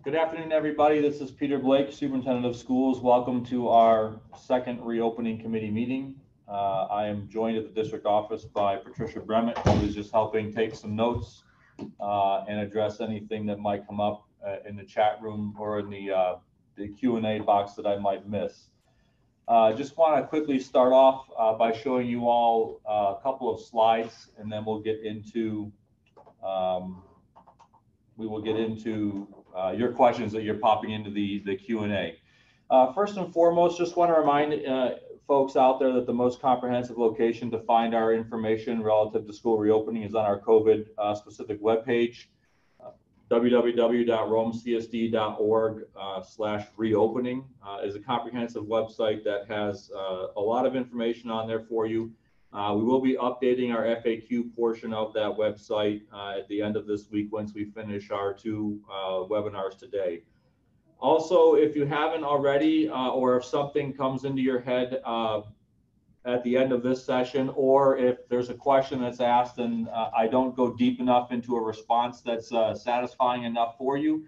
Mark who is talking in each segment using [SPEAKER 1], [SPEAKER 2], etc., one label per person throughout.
[SPEAKER 1] Good afternoon, everybody. This is Peter Blake, Superintendent of Schools. Welcome to our second reopening committee meeting. I am joined at the district office by Patricia Bremmett, who is just helping take some notes and address anything that might come up in the chat room or in the Q&A box that I might miss. Just want to quickly start off by showing you all a couple of slides, and then we'll get into your questions that you're popping into the Q&A. First and foremost, just want to remind folks out there that the most comprehensive location to find our information relative to school reopening is on our COVID specific webpage, www.romecsd.org/reopening is a comprehensive website that has a lot of information on there for you. We will be updating our FAQ portion of that website at the end of this week once we finish our two webinars today. Also, if you haven't already, or if something comes into your head at the end of this session, or if there's a question that's asked and I don't go deep enough into a response that's satisfying enough for you,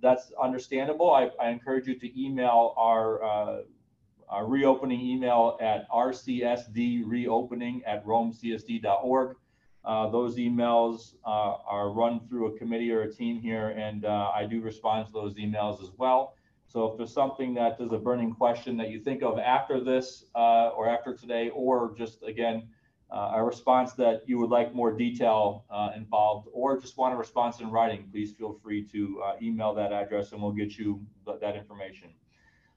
[SPEAKER 1] that's understandable. I encourage you to email our reopening email at rcsdreopening@romecsd.org. Those emails are run through a committee or a team here, and I do respond to those emails as well. So if there's something that is a burning question that you think of after this or after today, or just again, a response that you would like more detail involved, or just want a response in writing, please feel free to email that address and we'll get you that information.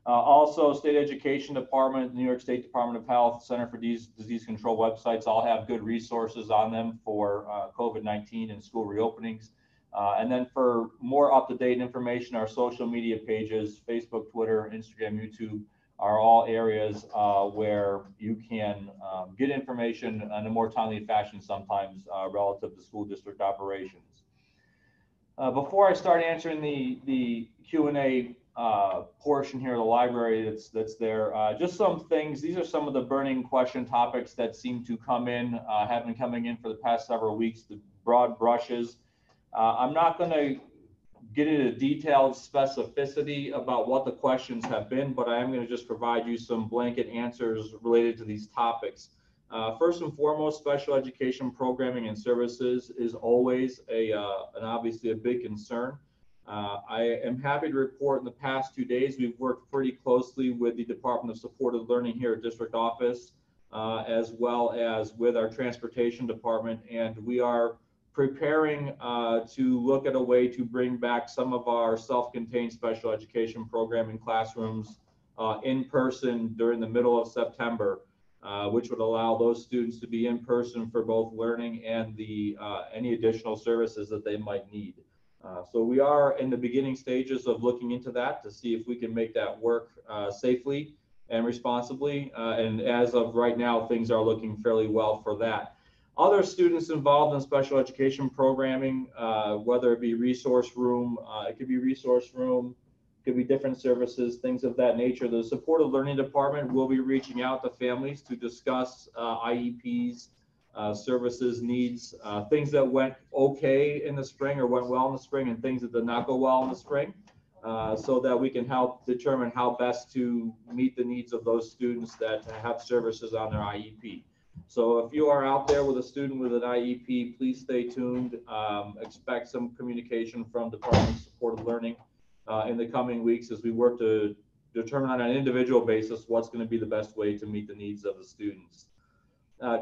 [SPEAKER 1] Also, State Education Department, New York State Department of Health, Center for Disease Control websites all have good resources on them for COVID-19 and school reopenings. And then for more up-to-date information, our social media pages, Facebook, Twitter, Instagram, YouTube, are all areas where you can get information in a more timely fashion sometimes relative to school district operations. Before I start answering the Q&A portion here of the library that's there, just some things. These are some of the burning question topics that seem to come in, have been coming in for the past several weeks, the broad brushes. I'm not going to get into detailed specificity about what the questions have been, but I am going to just provide you some blanket answers related to these topics. First and foremost, special education programming and services is always obviously a big concern. I am happy to report in the past 2 days, we've worked pretty closely with the Department of Supported Learning here at District Office, as well as with our Transportation Department, and we are preparing to look at a way to bring back some of our self-contained special education programming classrooms in person during the middle of September, which would allow those students to be in person for both learning and any additional services that they might need. So we are in the beginning stages of looking into that to see if we can make that work safely and responsibly. And as of right now, things are looking fairly well for that. Other students involved in special education programming, whether it be resource room, it could be different services, things of that nature. The Supported Learning Department will be reaching out to families to discuss IEPs, services, needs, things that went okay in the spring or went well in the spring, and things that did not go well in the spring, so that we can help determine how best to meet the needs of those students that have services on their IEP. So if you are out there with a student with an IEP, please stay tuned. Expect some communication from Department of Supported Learning in the coming weeks as we work to determine on an individual basis what's going to be the best way to meet the needs of the students.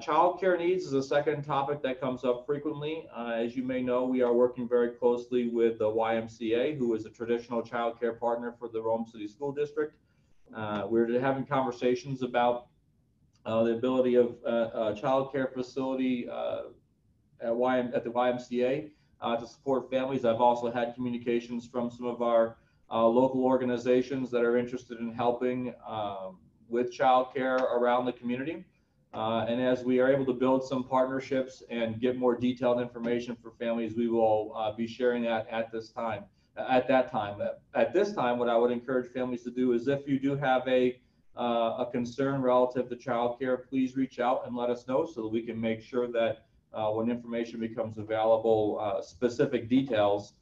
[SPEAKER 1] Child care needs is a second topic that comes up frequently. As you may know, we are working very closely with the YMCA, who is a traditional child care partner for the Rome City School District. We're having conversations about the ability of a child care facility at the YMCA to support families. I've also had communications from some of our local organizations that are interested in helping with child care around the community. And as we are able to build some partnerships and get more detailed information for families, we will be sharing that at this time. At this time, what I would encourage families to do is, if you do have a concern relative to child care, please reach out and let us know so that we can make sure that when information becomes available, specific details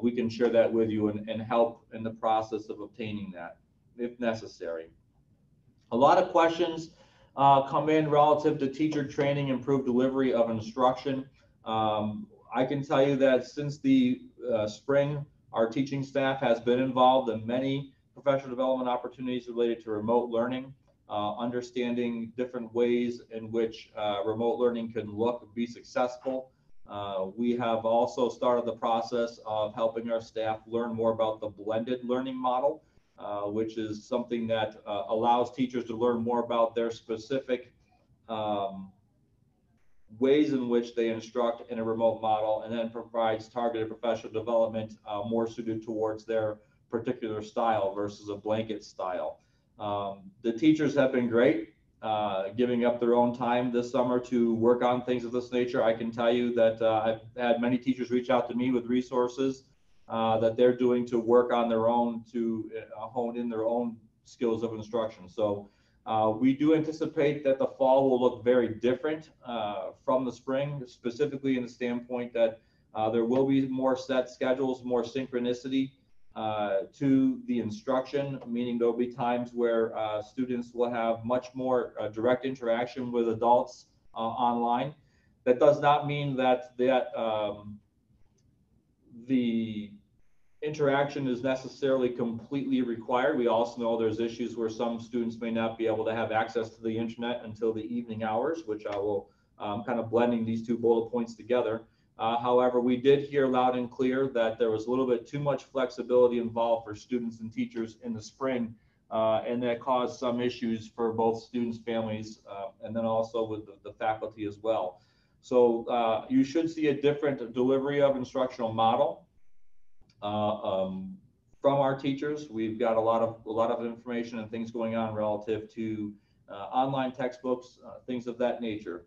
[SPEAKER 1] we can share that with you and help in the process of obtaining that if necessary. A lot of questions come in relative to teacher training, improved delivery of instruction. I can tell you that since the spring, our teaching staff has been involved in many professional development opportunities related to remote learning, understanding different ways in which remote learning can be successful. We have also started the process of helping our staff learn more about the blended learning model, which is something that allows teachers to learn more about their specific ways in which they instruct in a remote model, and then provides targeted professional development more suited towards their particular style versus a blanket style. The teachers have been great, giving up their own time this summer to work on things of this nature. I can tell you that I've had many teachers reach out to me with resources that they're doing to work on their own to hone in their own skills of instruction. So we do anticipate that the fall will look very different from the spring, specifically in the standpoint that there will be more set schedules, more synchronicity to the instruction, meaning there'll be times where students will have much more direct interaction with adults online. That does not mean that the interaction is necessarily completely required. We also know there's issues where some students may not be able to have access to the internet until the evening hours, which I will kind of blending these two bullet points together. However, we did hear loud and clear that there was a little bit too much flexibility involved for students and teachers in the spring, and that caused some issues for both students, families, and then also with the faculty as well. So you should see a different delivery of instructional model from our teachers. We've got a lot of information and things going on relative to online textbooks, things of that nature.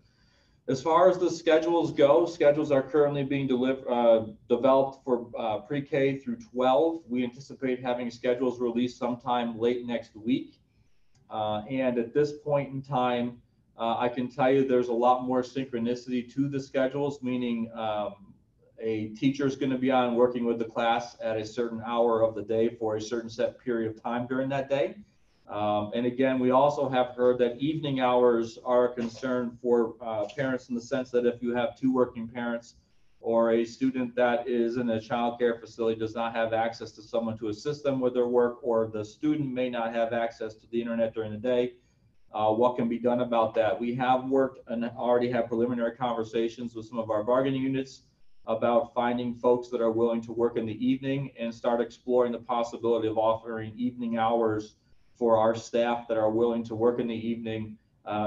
[SPEAKER 1] As far as the schedules go, schedules are currently being developed for pre-K through 12. We anticipate having schedules released sometime late next week. And at this point in time, I can tell you there's a lot more synchronicity to the schedules, meaning a teacher is going to be on working with the class at a certain hour of the day for a certain set period of time during that day. And again, we also have heard that evening hours are a concern for parents, in the sense that if you have two working parents or a student that is in a child care facility does not have access to someone to assist them with their work, or the student may not have access to the internet during the day, what can be done about that? We have worked and already have preliminary conversations with some of our bargaining units about finding folks that are willing to work in the evening, and start exploring the possibility of offering evening hours for our staff that are willing to work in the evening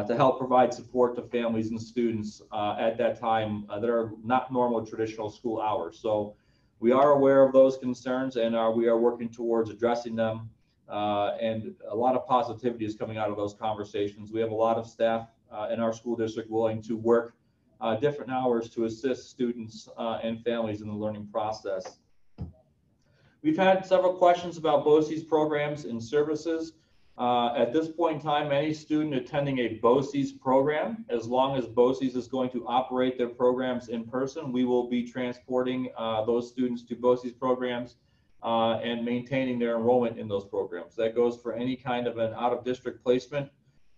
[SPEAKER 1] to help provide support to families and students at that time that are not normal traditional school hours. So we are aware of those concerns, and we are working towards addressing them. And a lot of positivity is coming out of those conversations. We have a lot of staff in our school district willing to work different hours to assist students and families in the learning process. We've had several questions about Boces programs and services. At this point in time, any student attending a Boces program, as long as Boces is going to operate their programs in person, we will be transporting those students to Boces programs and maintaining their enrollment in those programs. That goes for any kind of an out-of-district placement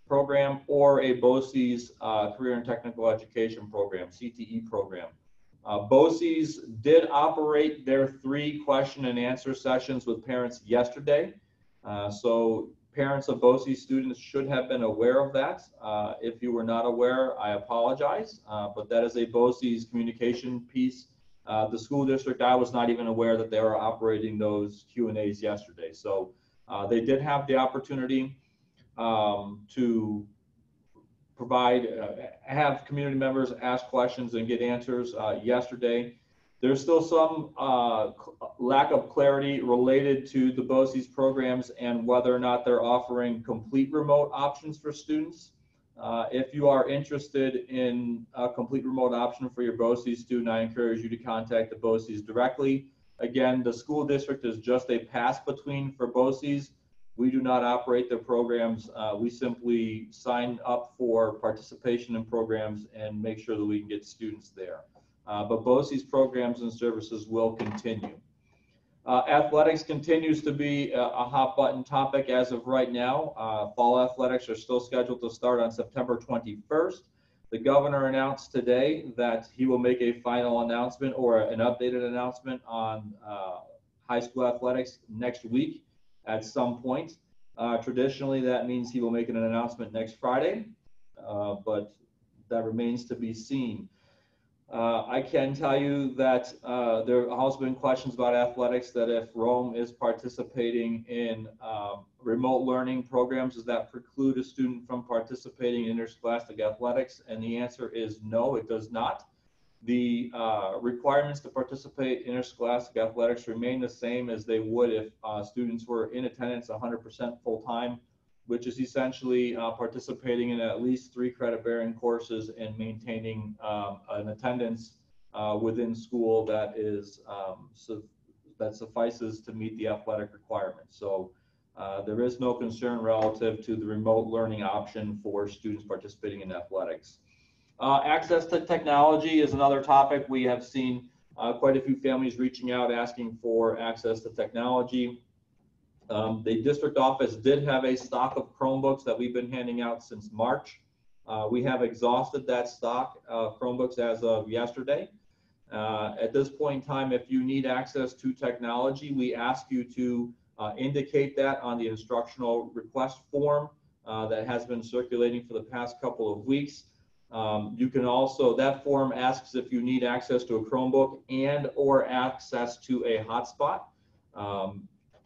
[SPEAKER 1] program or a Boces Career and Technical Education program, CTE program. Boces did operate their 3 question and answer sessions with parents yesterday. So parents of Boces students should have been aware of that. If you were not aware, I apologize, but that is a Boces communication piece. The school district, I was not even aware that they were operating those Q&As yesterday. So they did have the opportunity to provide, have community members ask questions and get answers yesterday. There's still some lack of clarity related to the Boces programs and whether or not they're offering complete remote options for students. If you are interested in a complete remote option for your Boces student, I encourage you to contact the Boces directly. Again, the school district is just a pass between for Boces. We do not operate their programs. We simply sign up for participation in programs and make sure that we can get students there. But Boces programs and services will continue. Athletics continues to be a hot button topic as of right now. Fall athletics are still scheduled to start on September 21st. The governor announced today that he will make a final announcement or an updated announcement on high school athletics next week at some point. Traditionally, that means he will make an announcement next Friday, but that remains to be seen. I can tell you that there have also been questions about athletics, that if Rome is participating in remote learning programs, does that preclude a student from participating in interscholastic athletics? And the answer is no, it does not. The requirements to participate in interscholastic athletics remain the same as they would if students were in attendance 100% full-time, which is essentially participating in at least 3 credit-bearing courses and maintaining an attendance within school that is that suffices to meet the athletic requirements. So there is no concern relative to the remote learning option for students participating in athletics. Access to technology is another topic. We have seen quite a few families reaching out asking for access to technology. The district office did have a stock of Chromebooks that we've been handing out since March. We have exhausted that stock of Chromebooks as of yesterday. At this point in time, if you need access to technology, we ask you to indicate that on the instructional request form that has been circulating for the past couple of weeks. You can also, that form asks if you need access to a Chromebook and or access to a hotspot.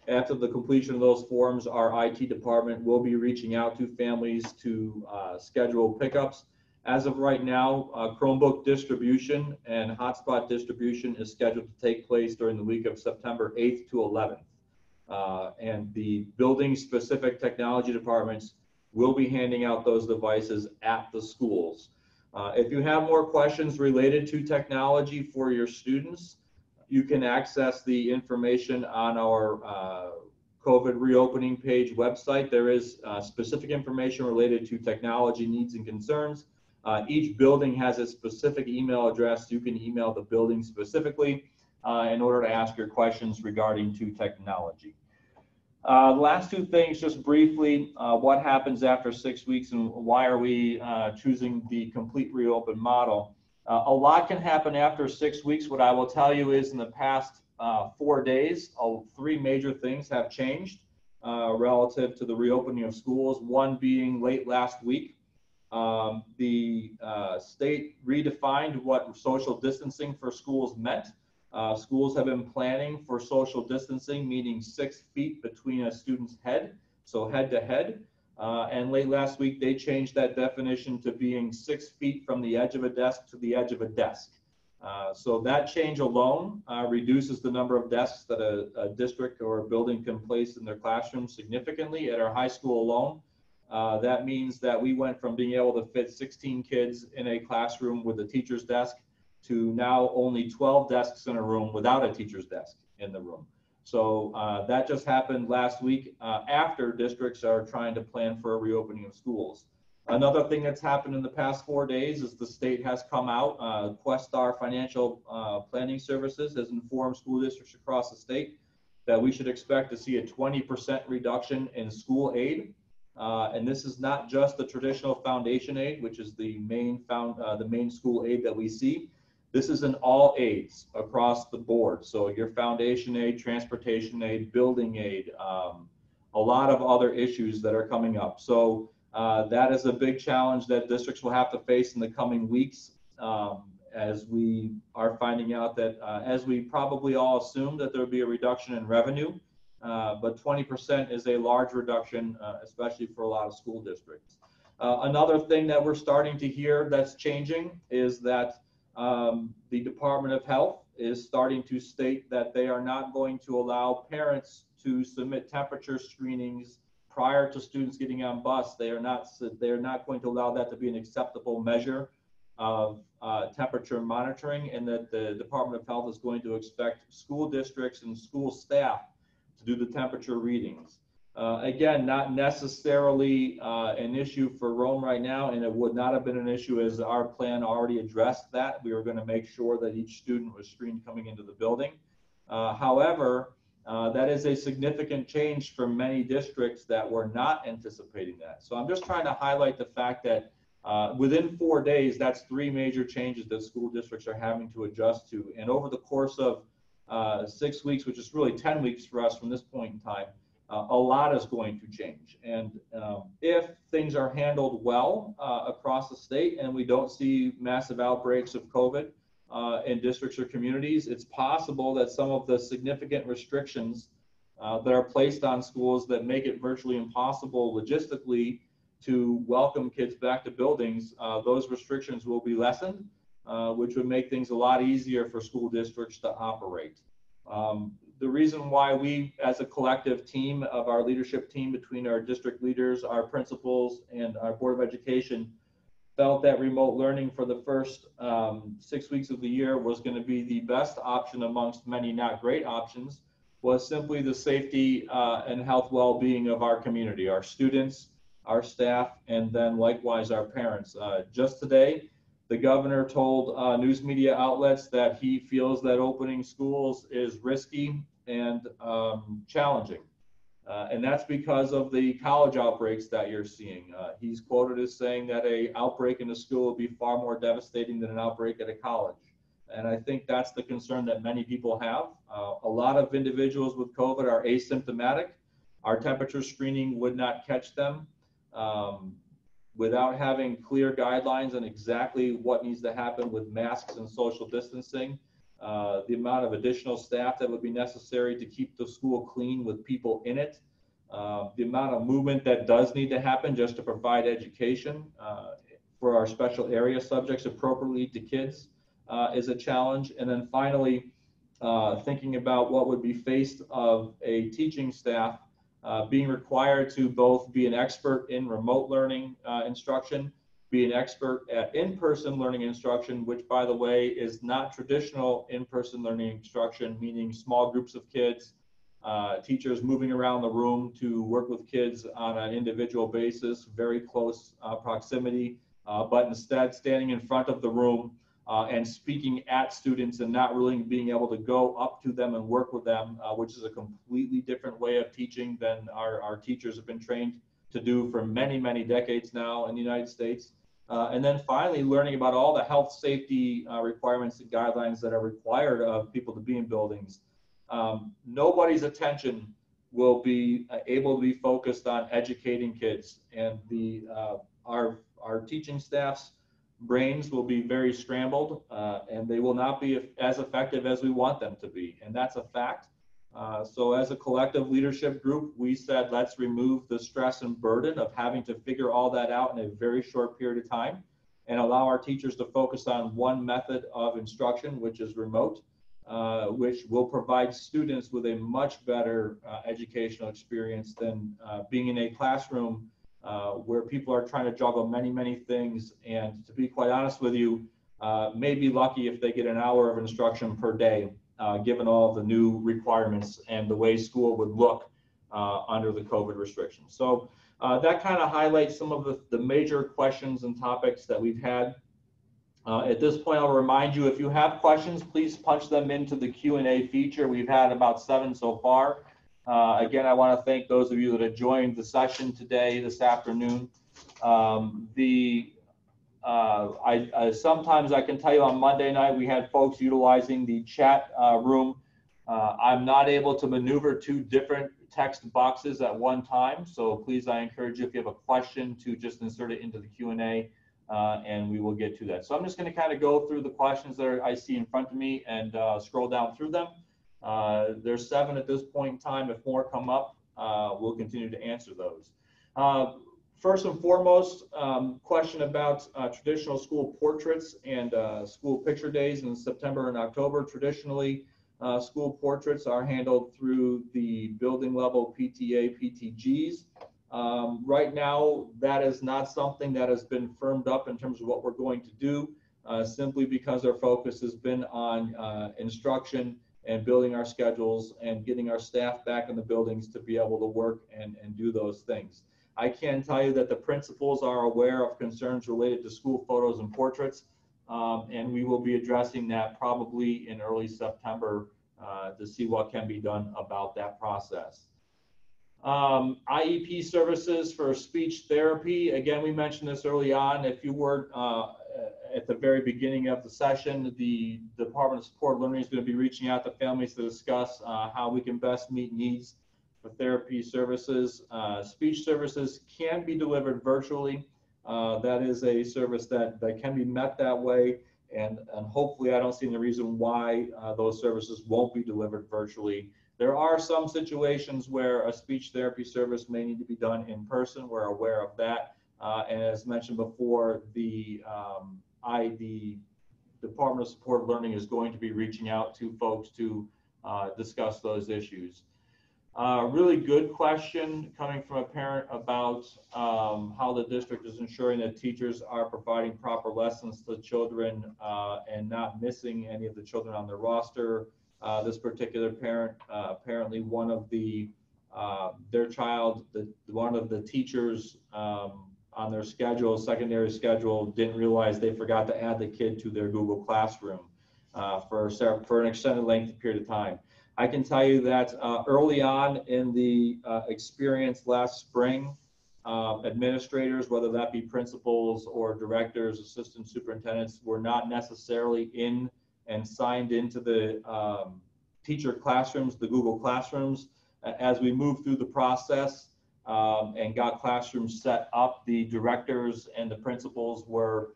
[SPEAKER 1] After the completion of those forms, our IT department will be reaching out to families to schedule pickups. As of right now, Chromebook distribution and hotspot distribution is scheduled to take place during the week of September 8th to 11th. And the building-specific technology departments will be handing out those devices at the schools. If you have more questions related to technology for your students, you can access the information on our COVID reopening page website. There is specific information related to technology needs and concerns. Each building has a specific email address. You can email the building specifically in order to ask your questions regarding to technology. The last 2 things, just briefly, what happens after 6 weeks and why are we choosing the complete reopen model? A lot can happen after 6 weeks. What I will tell you is in the past 4 days, 3 major things have changed relative to the reopening of schools. One being late last week, the state redefined what social distancing for schools meant. Schools have been planning for social distancing, meaning 6 feet between a student's head, so head to head. And late last week, they changed that definition to being 6 feet from the edge of a desk to the edge of a desk. So that change alone reduces the number of desks that a district or a building can place in their classroom significantly. At our high school alone, that means that we went from being able to fit 16 kids in a classroom with a teacher's desk to now only 12 desks in a room without a teacher's desk in the room. So that just happened last week after districts are trying to plan for a reopening of schools. Another thing that's happened in the past 4 days is the state has come out. Questar Financial Planning Services has informed school districts across the state that we should expect to see a 20% reduction in school aid. And this is not just the traditional foundation aid, which is the main school aid that we see. This is in all aids across the board. So your foundation aid, transportation aid, building aid, a lot of other issues that are coming up. So that is a big challenge that districts will have to face in the coming weeks as we are finding out that, as we probably all assumed, that there would be a reduction in revenue. But 20% is a large reduction, especially for a lot of school districts. Another thing that we're starting to hear that's changing is that the Department of Health is starting to state that they are not going to allow parents to submit temperature screenings prior to students getting on bus. They are not going to allow that to be an acceptable measure of temperature monitoring, and that the Department of Health is going to expect school districts and school staff to do the temperature readings. Again, not necessarily an issue for Rome right now, and it would not have been an issue as our plan already addressed that. We were going to make sure that each student was screened coming into the building. However, that is a significant change for many districts that were not anticipating that. So I'm just trying to highlight the fact that within 4 days, that's 3 major changes that school districts are having to adjust to. And over the course of 6 weeks, which is really 10 weeks for us from this point in time, a lot is going to change. And if things are handled well across the state and we don't see massive outbreaks of COVID in districts or communities, it's possible that some of the significant restrictions that are placed on schools that make it virtually impossible logistically to welcome kids back to buildings, those restrictions will be lessened, which would make things a lot easier for school districts to operate. The reason why we, as a collective team of our leadership team between our district leaders, our principals, and our Board of Education, felt that remote learning for the first 6 weeks of the year was going to be the best option amongst many not great options, was simply the safety and health well-being of our community, our students, our staff, and then likewise our parents. Just today, the governor told news media outlets that he feels that opening schools is risky and challenging. And that's because of the college outbreaks that you're seeing. He's quoted as saying that an outbreak in a school would be far more devastating than an outbreak at a college. And I think that's the concern that many people have. A lot of individuals with COVID are asymptomatic. Our temperature screening would not catch them. Without having clear guidelines on exactly what needs to happen with masks and social distancing, the amount of additional staff that would be necessary to keep the school clean with people in it, the amount of movement that does need to happen just to provide education for our special area subjects appropriately to kids is a challenge. And then finally, thinking about what would be faced of a teaching staff being required to both be an expert in remote learning instruction, be an expert at in-person learning instruction, which, by the way, is not traditional in-person learning instruction, meaning small groups of kids, teachers moving around the room to work with kids on an individual basis, very close proximity, but instead standing in front of the room and speaking at students and not really being able to go up to them and work with them, which is a completely different way of teaching than our teachers have been trained to do for many, many decades now in the United States. And then finally, learning about all the health safety requirements and guidelines that are required of people to be in buildings. Nobody's attention will be able to be focused on educating kids, and our teaching staff's brains will be very scrambled, and they will not be as effective as we want them to be, and that's a fact. So as a collective leadership group, we said, let's remove the stress and burden of having to figure all that out in a very short period of time and allow our teachers to focus on one method of instruction, which is remote, which will provide students with a much better educational experience than being in a classroom where people are trying to juggle many, many things. And to be quite honest with you, may be lucky if they get an hour of instruction per day, given all the new requirements and the way school would look under the COVID restrictions. So that kind of highlights some of the major questions and topics that we've had. At this point, I'll remind you, if you have questions, please punch them into the Q&A feature. We've had about 7 so far. Again, I want to thank those of you that have joined the session today, this afternoon. Sometimes I can tell you on Monday night, we had folks utilizing the chat room. I'm not able to maneuver 2 different text boxes at one time. So please, I encourage you, if you have a question, to just insert it into the Q&A and we will get to that. So I'm just going to kind of go through the questions that I see in front of me and scroll down through them. There's 7 at this point in time. If more come up, we'll continue to answer those. First and foremost, question about traditional school portraits and school picture days in September and October. Traditionally, school portraits are handled through the building level PTA, PTGs. Right now, that is not something that has been firmed up in terms of what we're going to do, simply because our focus has been on instruction and building our schedules and getting our staff back in the buildings to be able to work and do those things. I can tell you that the principals are aware of concerns related to school photos and portraits, and we will be addressing that probably in early September to see what can be done about that process. IEP services for speech therapy. Again, we mentioned this early on. If you were at the very beginning of the session, the Department of Support Learning is going to be reaching out to families to discuss how we can best meet needs for therapy services. Speech services can be delivered virtually. That is a service that can be met that way, and hopefully I don't see any reason why those services won't be delivered virtually. There are some situations where a speech therapy service may need to be done in person. We're aware of that. And as mentioned before, the Department of Support Learning is going to be reaching out to folks to discuss those issues. Really good question coming from a parent about how the district is ensuring that teachers are providing proper lessons to children and not missing any of the children on their roster. This particular parent, apparently one of their child, one of the teachers on their schedule, secondary schedule, didn't realize they forgot to add the kid to their Google Classroom for an extended length period of time. I can tell you that early on in the experience last spring, administrators, whether that be principals or directors, assistant superintendents, were not necessarily in and signed into the teacher classrooms, the Google Classrooms. As we moved through the process and got classrooms set up, the directors and the principals were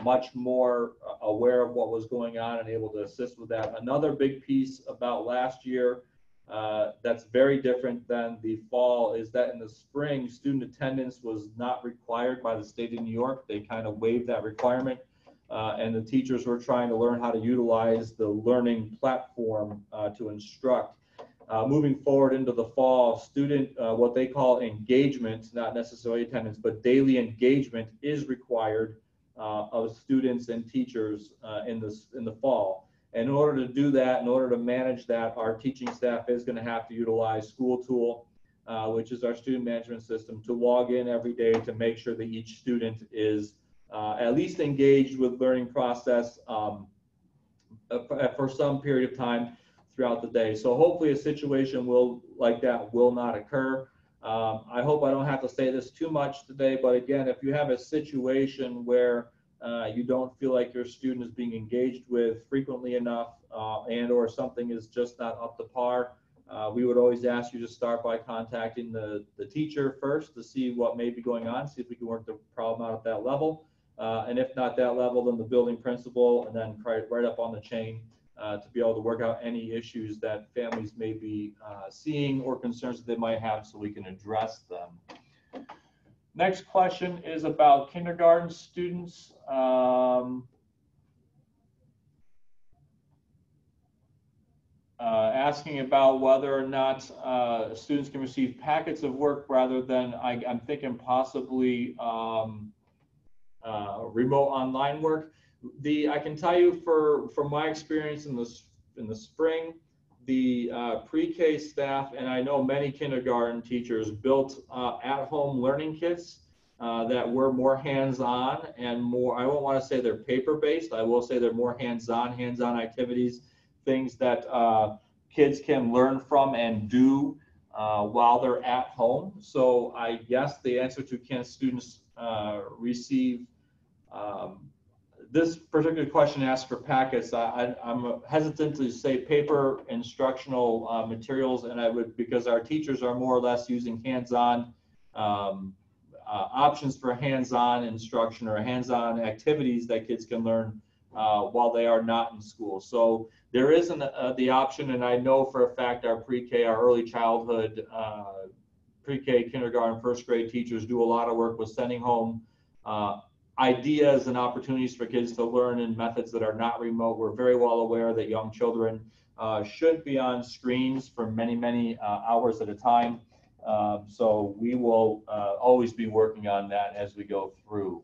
[SPEAKER 1] much more aware of what was going on and able to assist with that. Another big piece about last year that's very different than the fall is that in the spring, student attendance was not required by the state of New York. They kind of waived that requirement. And the teachers were trying to learn how to utilize the learning platform to instruct. Moving forward into the fall, student, what they call engagement, not necessarily attendance, but daily engagement is required of students and teachers in the fall. And in order to do that, in order to manage that, our teaching staff is going to have to utilize School Tool, which is our student management system, to log in every day to make sure that each student is at least engaged with learning process for some period of time throughout the day. So hopefully a situation like that will not occur. I hope I don't have to say this too much today, but again, if you have a situation where you don't feel like your student is being engaged with frequently enough and or something is just not up to par, we would always ask you to start by contacting the teacher first to see what may be going on, see if we can work the problem out at that level. And if not that level, then the building principal, and then right up on the chain to be able to work out any issues that families may be seeing or concerns that they might have so we can address them. Next question is about kindergarten students. Asking about whether or not students can receive packets of work rather than, I'm thinking possibly remote online work. I can tell you from my experience in the spring, the pre-K staff, and I know many kindergarten teachers, built at-home learning kits that were more hands-on and more, I won't want to say they're paper-based, I will say they're more hands-on activities, things that kids can learn from and do while they're at home. So I guess the answer to can students receive this particular question asks for packets. I'm hesitant to say paper instructional materials, and I would, because our teachers are more or less using hands-on options for hands-on instruction or hands-on activities that kids can learn while they are not in school. So there isn't the option, and I know for a fact our pre-K, our early childhood, pre-K, kindergarten, first grade teachers do a lot of work with sending home ideas and opportunities for kids to learn in methods that are not remote. We're very well aware that young children should be on screens for many hours at a time. So we will always be working on that as we go through.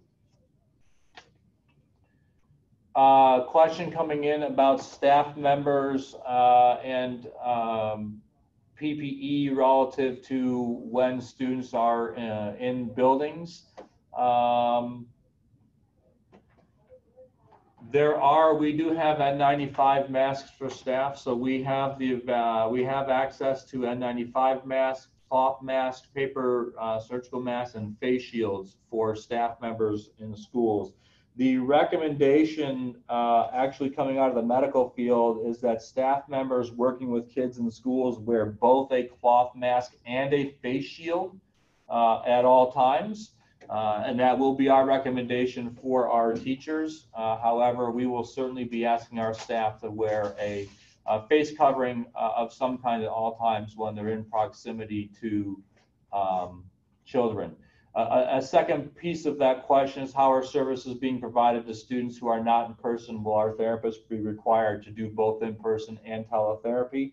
[SPEAKER 1] Question coming in about staff members and PPE relative to when students are in buildings. We do have N95 masks for staff, so we have access to N95 masks, cloth masks, paper surgical masks, and face shields for staff members in schools. The recommendation actually coming out of the medical field is that staff members working with kids in schools wear both a cloth mask and a face shield at all times. And that will be our recommendation for our teachers. However, we will certainly be asking our staff to wear a face covering of some kind at all times when they're in proximity to children. A second piece of that question is how are services being provided to students who are not in person? Will our therapists be required to do both in person and teletherapy?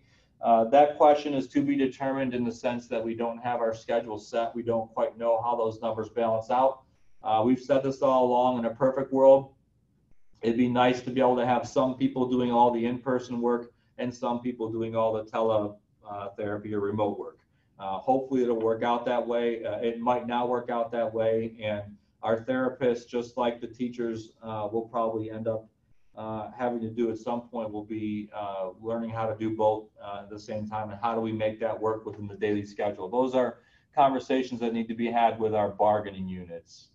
[SPEAKER 1] That question is to be determined in the sense that we don't have our schedule set. We don't quite know how those numbers balance out. We've said this all along. In a perfect world, it'd be nice to be able to have some people doing all the in-person work and some people doing all the teletherapy or remote work. Hopefully it'll work out that way. It might not work out that way, and our therapists, just like the teachers, will probably end up having to do at some point. Will be learning how to do both at the same time, and how do we make that work within the daily schedule. Those are conversations that need to be had with our bargaining units.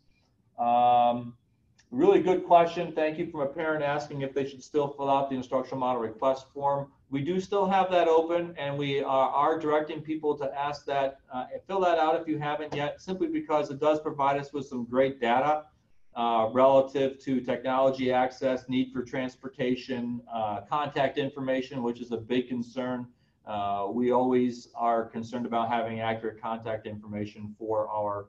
[SPEAKER 1] Really good question. Thank you from a parent asking if they should still fill out the instructional model request form. We do still have that open, and we are directing people to ask that, fill that out if you haven't yet, simply because it does provide us with some great data relative to technology access, need for transportation, contact information, which is a big concern. We always are concerned about having accurate contact information for our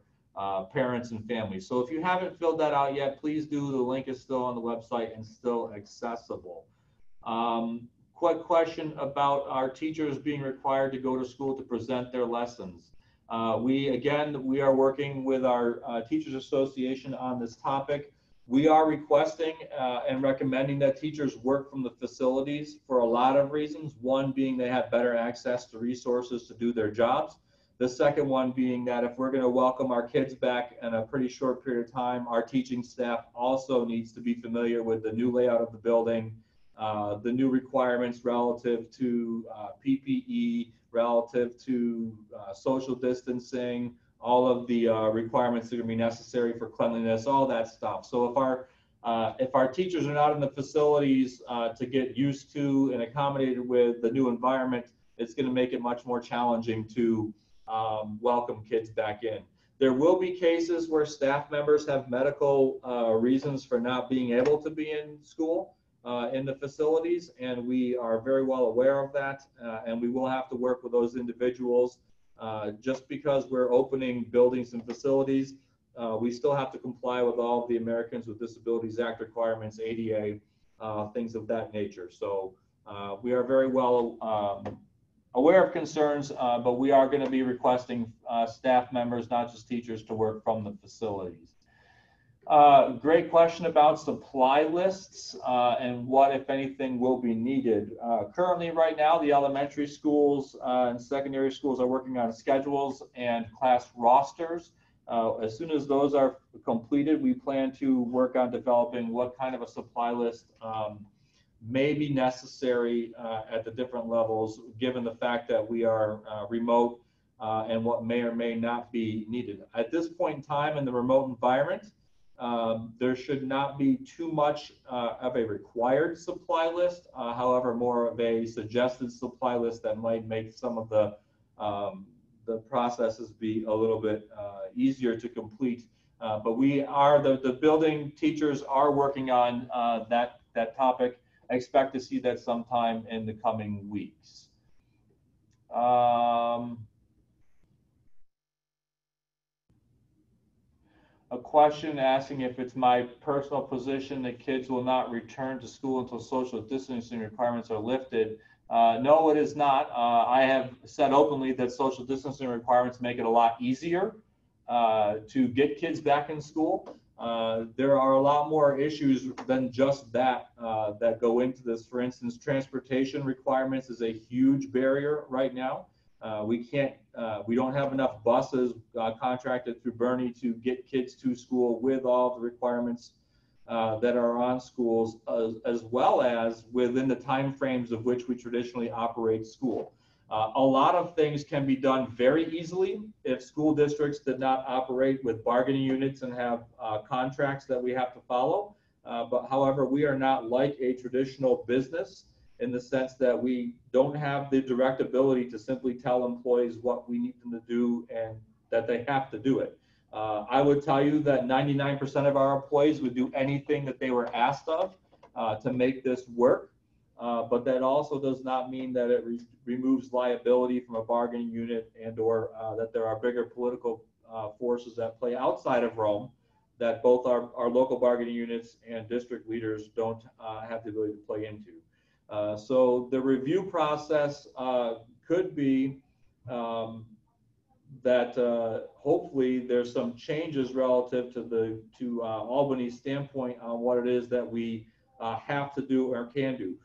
[SPEAKER 1] parents and families. So if you haven't filled that out yet, please do. The link is still on the website and still accessible. Quick question about our teachers being required to go to school to present their lessons. We are working with our Teachers Association on this topic. We are requesting and recommending that teachers work from the facilities for a lot of reasons. One being they have better access to resources to do their jobs. The second one being that if we're going to welcome our kids back in a pretty short period of time, our teaching staff also needs to be familiar with the new layout of the building, the new requirements relative to PPE, relative to social distancing, all of the requirements that are going to be necessary for cleanliness, all that stuff. So if our teachers are not in the facilities to get used to and accommodated with the new environment, it's going to make it much more challenging to welcome kids back in. There will be cases where staff members have medical reasons for not being able to be in school in the facilities, and we are very well aware of that, and we will have to work with those individuals. Just because we're opening buildings and facilities, we still have to comply with all of the Americans with Disabilities Act requirements, ADA, things of that nature. So we are very well aware of concerns, but we are going to be requesting staff members, not just teachers, to work from the facilities. Great question about supply lists and what, if anything, will be needed. Currently, right now, the elementary schools and secondary schools are working on schedules and class rosters. As soon as those are completed, we plan to work on developing what kind of a supply list may be necessary at the different levels, given the fact that we are remote and what may or may not be needed. At this point in time in the remote environment, there should not be too much of a required supply list, however, more of a suggested supply list that might make some of the processes be a little bit easier to complete. But we are, the building teachers are working on that topic. I expect to see that sometime in the coming weeks. A question asking if it's my personal position that kids will not return to school until social distancing requirements are lifted. No, it is not. I have said openly that social distancing requirements make it a lot easier to get kids back in school. There are a lot more issues than just that that go into this. For instance, transportation requirements is a huge barrier right now. We don't have enough buses contracted through Bernie to get kids to school with all the requirements that are on schools, as well as within the time frames of which we traditionally operate school. A lot of things can be done very easily if school districts did not operate with bargaining units and have contracts that we have to follow. But however, we are not like a traditional business in the sense that we don't have the direct ability to simply tell employees what we need them to do and that they have to do it. I would tell you that 99% of our employees would do anything that they were asked of to make this work. But that also does not mean that it removes liability from a bargaining unit and or that there are bigger political forces that play outside of Rome that both our local bargaining units and district leaders don't have the ability to play into. So the review process could be that hopefully there's some changes relative to Albany's standpoint on what it is that we have to do or can do.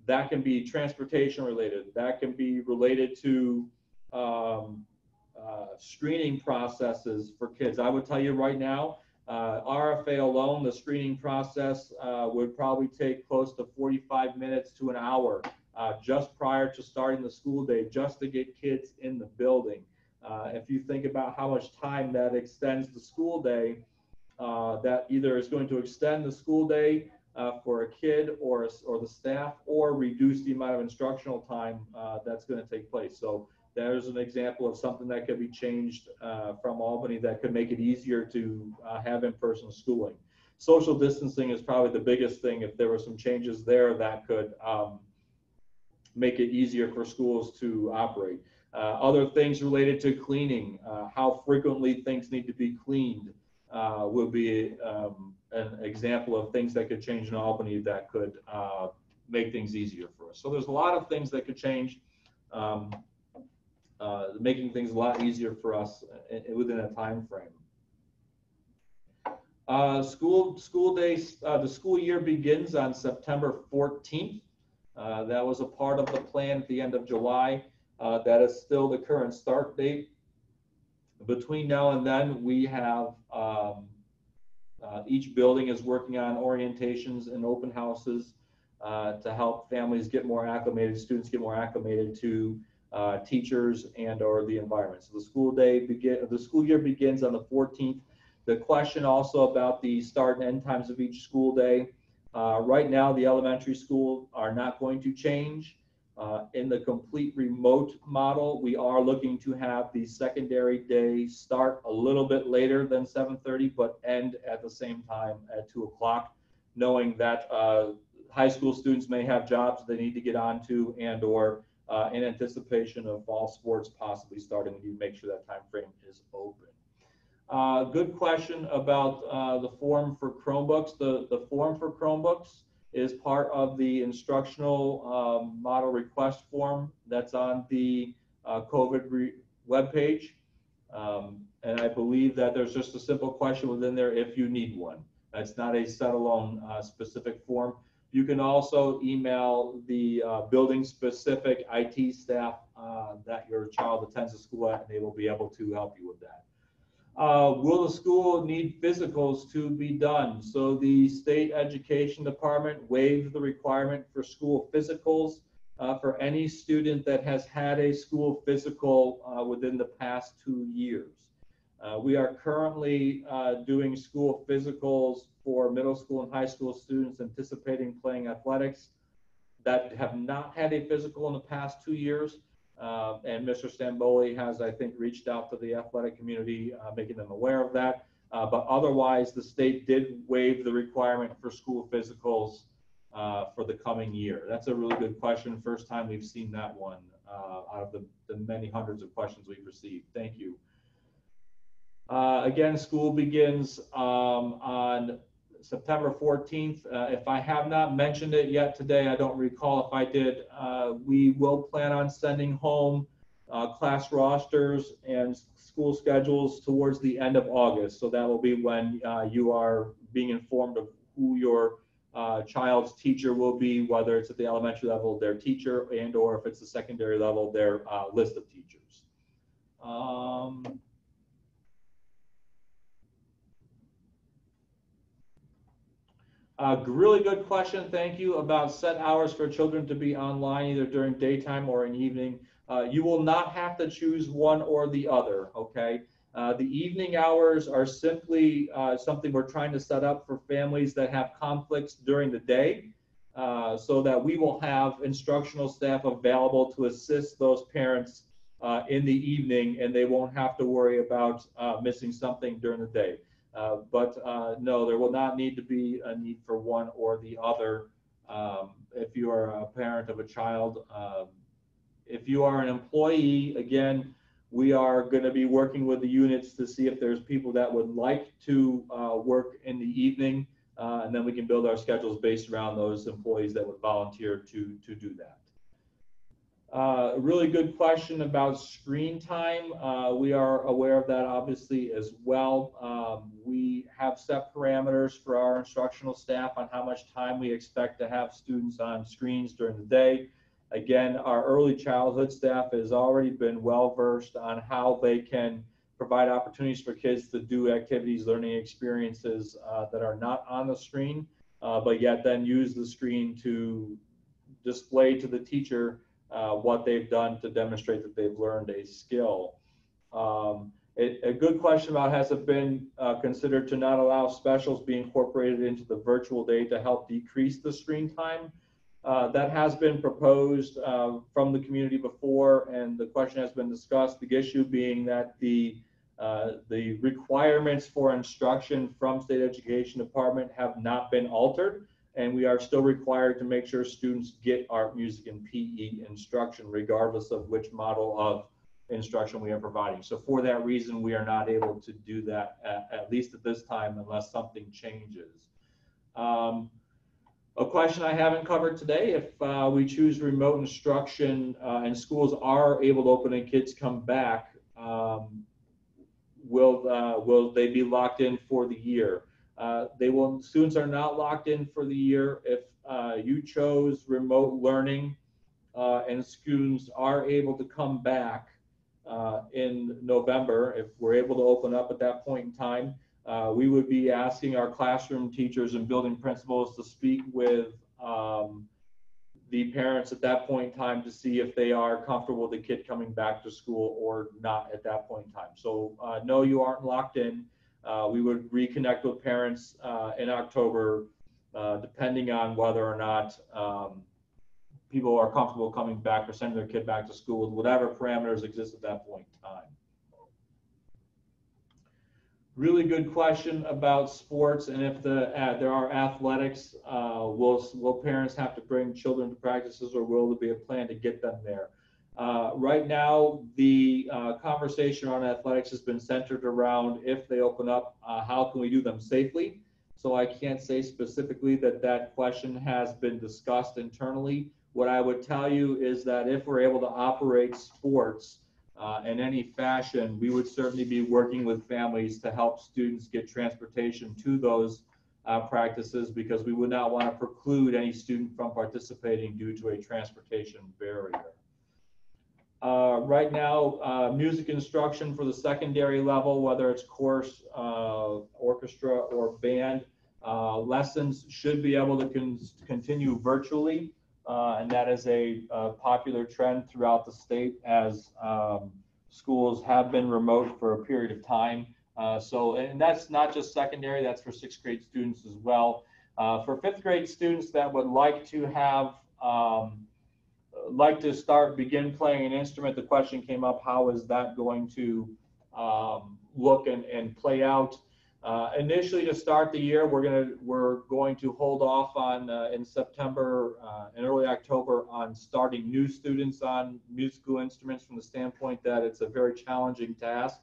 [SPEAKER 1] That can be transportation related. That can be related to screening processes for kids. I would tell you right now, RFA alone, the screening process would probably take close to 45 minutes to an hour just prior to starting the school day, just to get kids in the building. If you think about how much time that extends the school day, that either is going to extend the school day for a kid or the staff, or reduce the amount of instructional time that's going to take place. So there's an example of something that could be changed from Albany that could make it easier to have in-person schooling. Social distancing is probably the biggest thing. If there were some changes there, that could make it easier for schools to operate. Other things related to cleaning, how frequently things need to be cleaned will be an example of things that could change in Albany that could make things easier for us. So there's a lot of things that could change, making things a lot easier for us within a time frame. School days, the school year begins on September 14th. That was a part of the plan at the end of July. That is still the current start date. Between now and then, we have each building is working on orientations and open houses to help families get more acclimated, students get more acclimated to teachers and or the environment. So the school year begins on the 14th. The question also about the start and end times of each school day. Right now, the elementary school are not going to change. In the complete remote model, we are looking to have the secondary day start a little bit later than 7:30, but end at the same time at 2 o'clock, knowing that high school students may have jobs they need to get onto and or in anticipation of fall sports possibly starting, we need to make sure that time frame is open. Good question about the form for Chromebooks. The form for Chromebooks is part of the instructional model request form that's on the COVID webpage. And I believe that there's just a simple question within there if you need one. That's not a set-alone specific form. You can also email the building-specific IT staff that your child attends a school at, and they will be able to help you with that. Will the school need physicals to be done? So the state education department waived the requirement for school physicals for any student that has had a school physical within the past 2 years. We are currently doing school physicals for middle school and high school students anticipating playing athletics that have not had a physical in the past 2 years. And Mr. Stamboli has, I think, reached out to the athletic community, making them aware of that. But otherwise, the state did waive the requirement for school physicals for the coming year. That's a really good question. First time we've seen that one out of the many hundreds of questions we've received. Thank you. Again, school begins on September 14th. If I have not mentioned it yet today, I don't recall if I did, we will plan on sending home class rosters and school schedules towards the end of August. So that will be when you are being informed of who your child's teacher will be, whether it's at the elementary level, their teacher, and or if it's the secondary level, their list of teachers. Really good question. Thank you. About set hours for children to be online either during daytime or in evening. You will not have to choose one or the other, okay? The evening hours are simply something we're trying to set up for families that have conflicts during the day, so that we will have instructional staff available to assist those parents in the evening, and they won't have to worry about missing something during the day. But no, there will not need to be a need for one or the other. If you are a parent of a child, if you are an employee, again, we are going to be working with the units to see if there's people that would like to work in the evening, and then we can build our schedules based around those employees that would volunteer to do that. A really good question about screen time. We are aware of that obviously as well. We have set parameters for our instructional staff on how much time we expect to have students on screens during the day. Again, our early childhood staff has already been well versed on how they can provide opportunities for kids to do activities, learning experiences that are not on the screen, but yet then use the screen to display to the teacher what they've done to demonstrate that they've learned a skill. A good question about has it been considered to not allow specials be incorporated into the virtual day to help decrease the screen time? That has been proposed from the community before, and the question has been discussed. The issue being that the requirements for instruction from State Education Department have not been altered, and we are still required to make sure students get art, music, and PE instruction, regardless of which model of instruction we are providing. So for that reason, we are not able to do that, at least at this time, unless something changes. A question I haven't covered today: if we choose remote instruction and schools are able to open and kids come back, will they be locked in for the year? Students are not locked in for the year. If you chose remote learning and students are able to come back in November, if we're able to open up at that point in time, we would be asking our classroom teachers and building principals to speak with the parents at that point in time to see if they are comfortable with the kid coming back to school or not at that point in time. So no, you aren't locked in. We would reconnect with parents in October, depending on whether or not people are comfortable coming back or sending their kid back to school with whatever parameters exist at that point in time. Really good question about sports, and if there are athletics, will parents have to bring children to practices, or will there be a plan to get them there? Right now, the conversation on athletics has been centered around, if they open up, how can we do them safely? So I can't say specifically that question has been discussed internally. What I would tell you is that if we're able to operate sports in any fashion, we would certainly be working with families to help students get transportation to those practices, because we would not want to preclude any student from participating due to a transportation barrier. Right now, music instruction for the secondary level, whether it's chorus, orchestra, or band, lessons should be able to continue virtually. And that is a popular trend throughout the state, as schools have been remote for a period of time. And that's not just secondary, that's for 6th grade students as well. For 5th grade students that would like to have begin playing an instrument, the question came up, how is that going to look and play out? Initially, to start the year, we're going to hold off on in September and early October on starting new students on musical instruments, from the standpoint that it's a very challenging task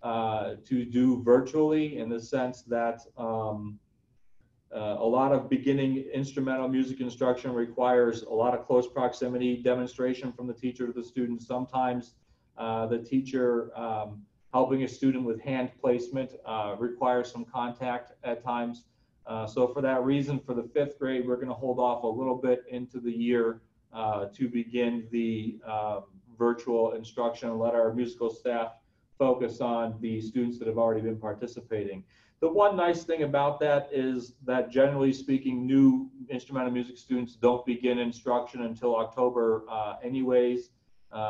[SPEAKER 1] to do virtually, in the sense that a lot of beginning instrumental music instruction requires a lot of close proximity demonstration from the teacher to the student. Sometimes the teacher helping a student with hand placement requires some contact at times. So for that reason, for the 5th grade, we're going to hold off a little bit into the year to begin the virtual instruction and let our musical staff focus on the students that have already been participating. The one nice thing about that is that generally speaking, new instrumental music students don't begin instruction until October anyways,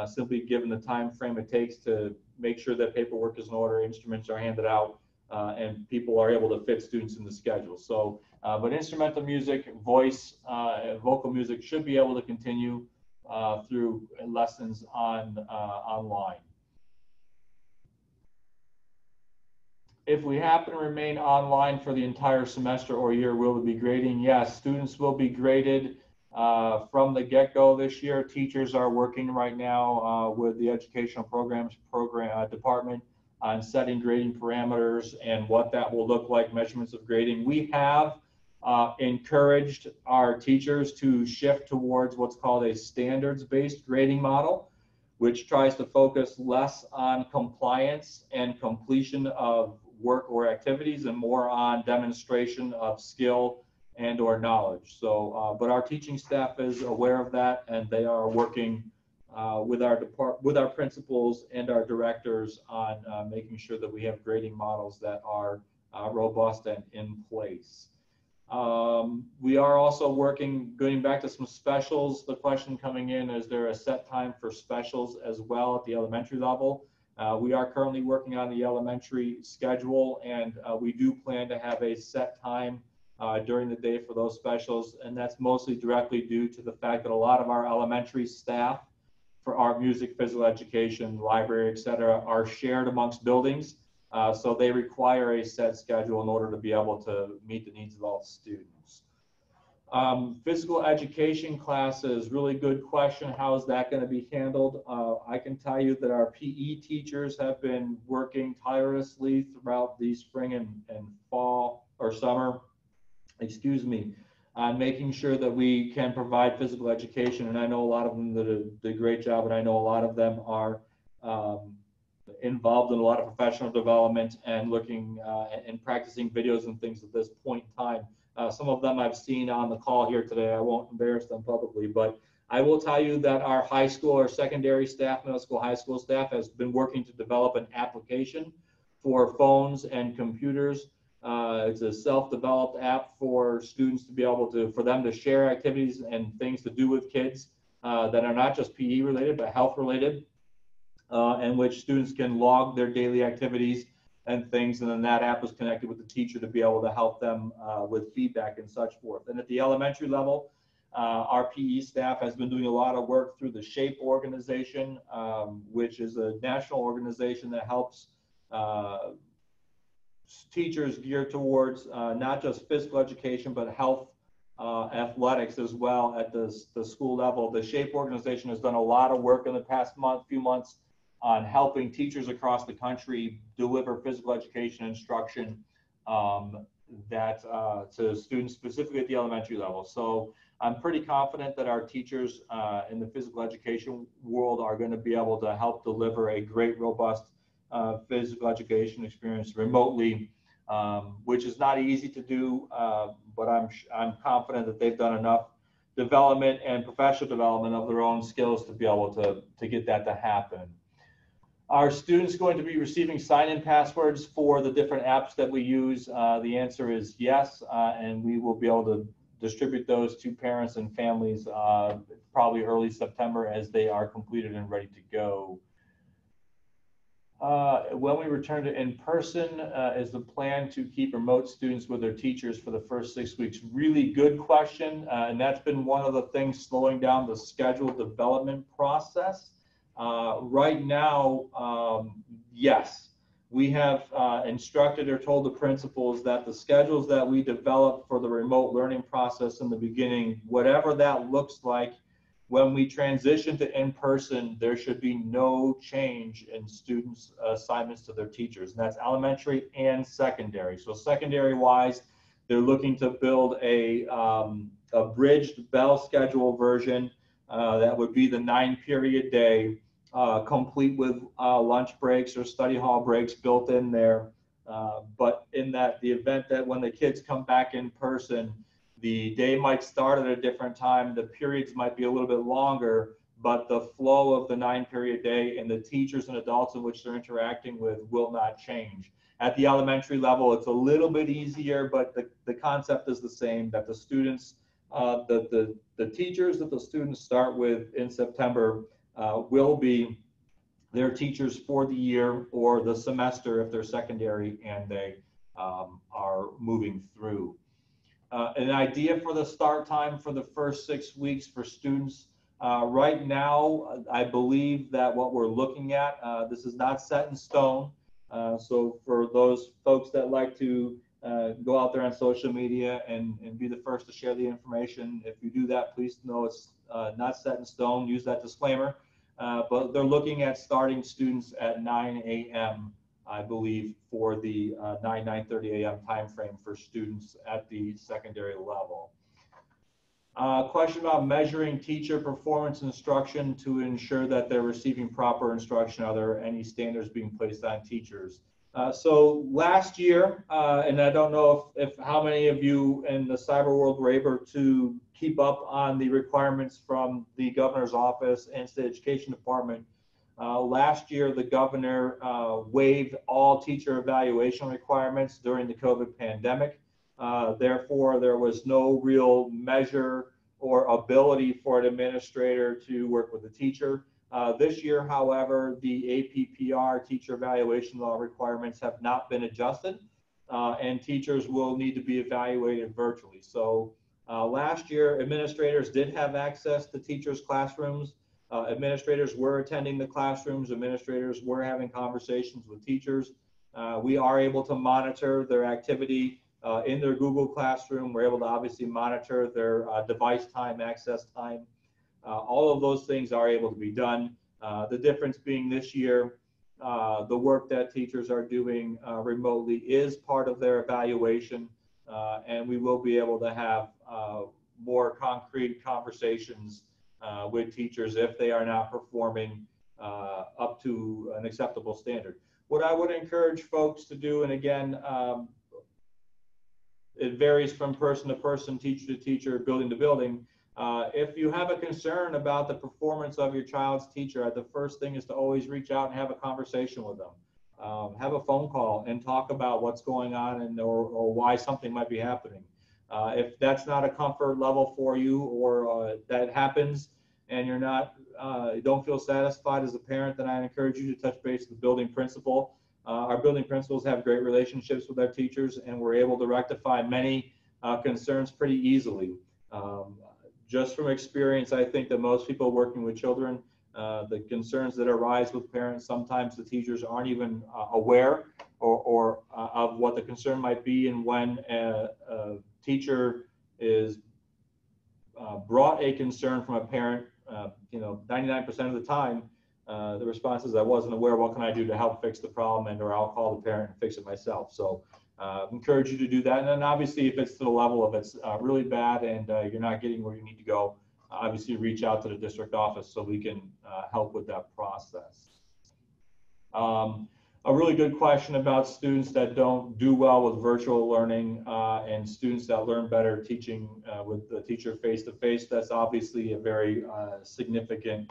[SPEAKER 1] simply given the time frame it takes to make sure that paperwork is in order, instruments are handed out, and people are able to fit students in the schedule. So, but instrumental music, voice, vocal music should be able to continue through lessons online. If we happen to remain online for the entire semester or year, will we be grading? Yes, students will be graded from the get-go this year. Teachers are working right now with the educational programs department on setting grading parameters and what that will look like, measurements of grading. We have encouraged our teachers to shift towards what's called a standards-based grading model, which tries to focus less on compliance and completion of work or activities and more on demonstration of skill and or knowledge. So, but our teaching staff is aware of that, and they are working with our principals and our directors on making sure that we have grading models that are robust and in place. We are also working, going back to some specials. The question coming in, is there a set time for specials as well at the elementary level? We are currently working on the elementary schedule, and we do plan to have a set time during the day for those specials, and that's mostly directly due to the fact that a lot of our elementary staff for art, music, physical education, library, etc., are shared amongst buildings. So they require a set schedule in order to be able to meet the needs of all students. Physical education classes, really good question. How is that going to be handled? I can tell you that our PE teachers have been working tirelessly throughout the spring and fall or summer, excuse me, on making sure that we can provide physical education. And I know a lot of them that do a great job, and I know a lot of them are involved in a lot of professional development and looking and practicing videos and things at this point in time. Some of them I've seen on the call here today. I won't embarrass them publicly, but I will tell you that our high school or secondary staff, middle school, high school staff has been working to develop an application for phones and computers. It's a self-developed app for students to be able to, for them to share activities and things to do with kids that are not just PE related, but health related, in which students can log their daily activities and things, and then that app is connected with the teacher to be able to help them with feedback and such forth. And at the elementary level, our PE staff has been doing a lot of work through the SHAPE organization, which is a national organization that helps teachers geared towards not just physical education, but health athletics as well at the school level. The SHAPE organization has done a lot of work in the past few months on helping teachers across the country deliver physical education instruction to students specifically at the elementary level. So I'm pretty confident that our teachers in the physical education world are going to be able to help deliver a great, robust physical education experience remotely, which is not easy to do, but I'm confident that they've done enough development and professional development of their own skills to be able to get that to happen. Are students going to be receiving sign-in passwords for the different apps that we use? The answer is yes, and we will be able to distribute those to parents and families probably early September as they are completed and ready to go. When we return to in-person, is the plan to keep remote students with their teachers for the first 6 weeks? Really good question, and that's been one of the things slowing down the schedule development process. Right now, yes, we have instructed or told the principals that the schedules that we develop for the remote learning process in the beginning, whatever that looks like, when we transition to in-person, there should be no change in students' assignments to their teachers, and that's elementary and secondary. So secondary-wise, they're looking to build a bridged bell schedule version that would be the 9-period day, complete with lunch breaks or study hall breaks built in there. But in the event that when the kids come back in person, the day might start at a different time, the periods might be a little bit longer, but the flow of the 9-period day and the teachers and adults in which they're interacting with will not change. At the elementary level, it's a little bit easier, but the concept is the same, that the students, the teachers that the students start with in September will be their teachers for the year or the semester if they're secondary and they are moving through. An idea for the start time for the first 6 weeks for students. Right now, I believe that what we're looking at, this is not set in stone. So for those folks that like to go out there on social media and be the first to share the information, if you do that, please know it's not set in stone. Use that disclaimer. But they're looking at starting students at 9 a.m. I believe, for the 9:30 a.m. time frame for students at the secondary level. Question about measuring teacher performance instruction to ensure that they're receiving proper instruction. Are there any standards being placed on teachers? So last year, and I don't know if how many of you in the cyber world were able to keep up on the requirements from the governor's office and state education department. Last year, the governor waived all teacher evaluation requirements during the COVID pandemic. Therefore, there was no real measure or ability for an administrator to work with a teacher. This year, however, the APPR teacher evaluation law requirements have not been adjusted, and teachers will need to be evaluated virtually. So last year, administrators did have access to teachers' classrooms. Administrators were attending the classrooms. Administrators were having conversations with teachers. We are able to monitor their activity in their Google Classroom. We're able to obviously monitor their device time, access time. All of those things are able to be done. The difference being this year, the work that teachers are doing remotely is part of their evaluation, and we will be able to have more concrete conversations with teachers if they are not performing up to an acceptable standard. What I would encourage folks to do, and again, it varies from person to person, teacher to teacher, building to building. If you have a concern about the performance of your child's teacher, the first thing is to always reach out and have a conversation with them. Have a phone call and talk about what's going on and or why something might be happening. If that's not a comfort level for you, or that happens and you're not, you don't feel satisfied as a parent, then I encourage you to touch base with the building principal. Our building principals have great relationships with their teachers, and we're able to rectify many concerns pretty easily. Just from experience, I think that most people working with children, the concerns that arise with parents, sometimes the teachers aren't even aware or of what the concern might be. And when a teacher is brought a concern from a parent, 99% of the time, the response is, I wasn't aware, what can I do to help fix the problem, and or I'll call the parent and fix it myself. So encourage you to do that. And then obviously if it's to the level of it's really bad and you're not getting where you need to go, obviously reach out to the district office so we can help with that process. A really good question about students that don't do well with virtual learning and students that learn better teaching with the teacher face-to-face. That's obviously a very significant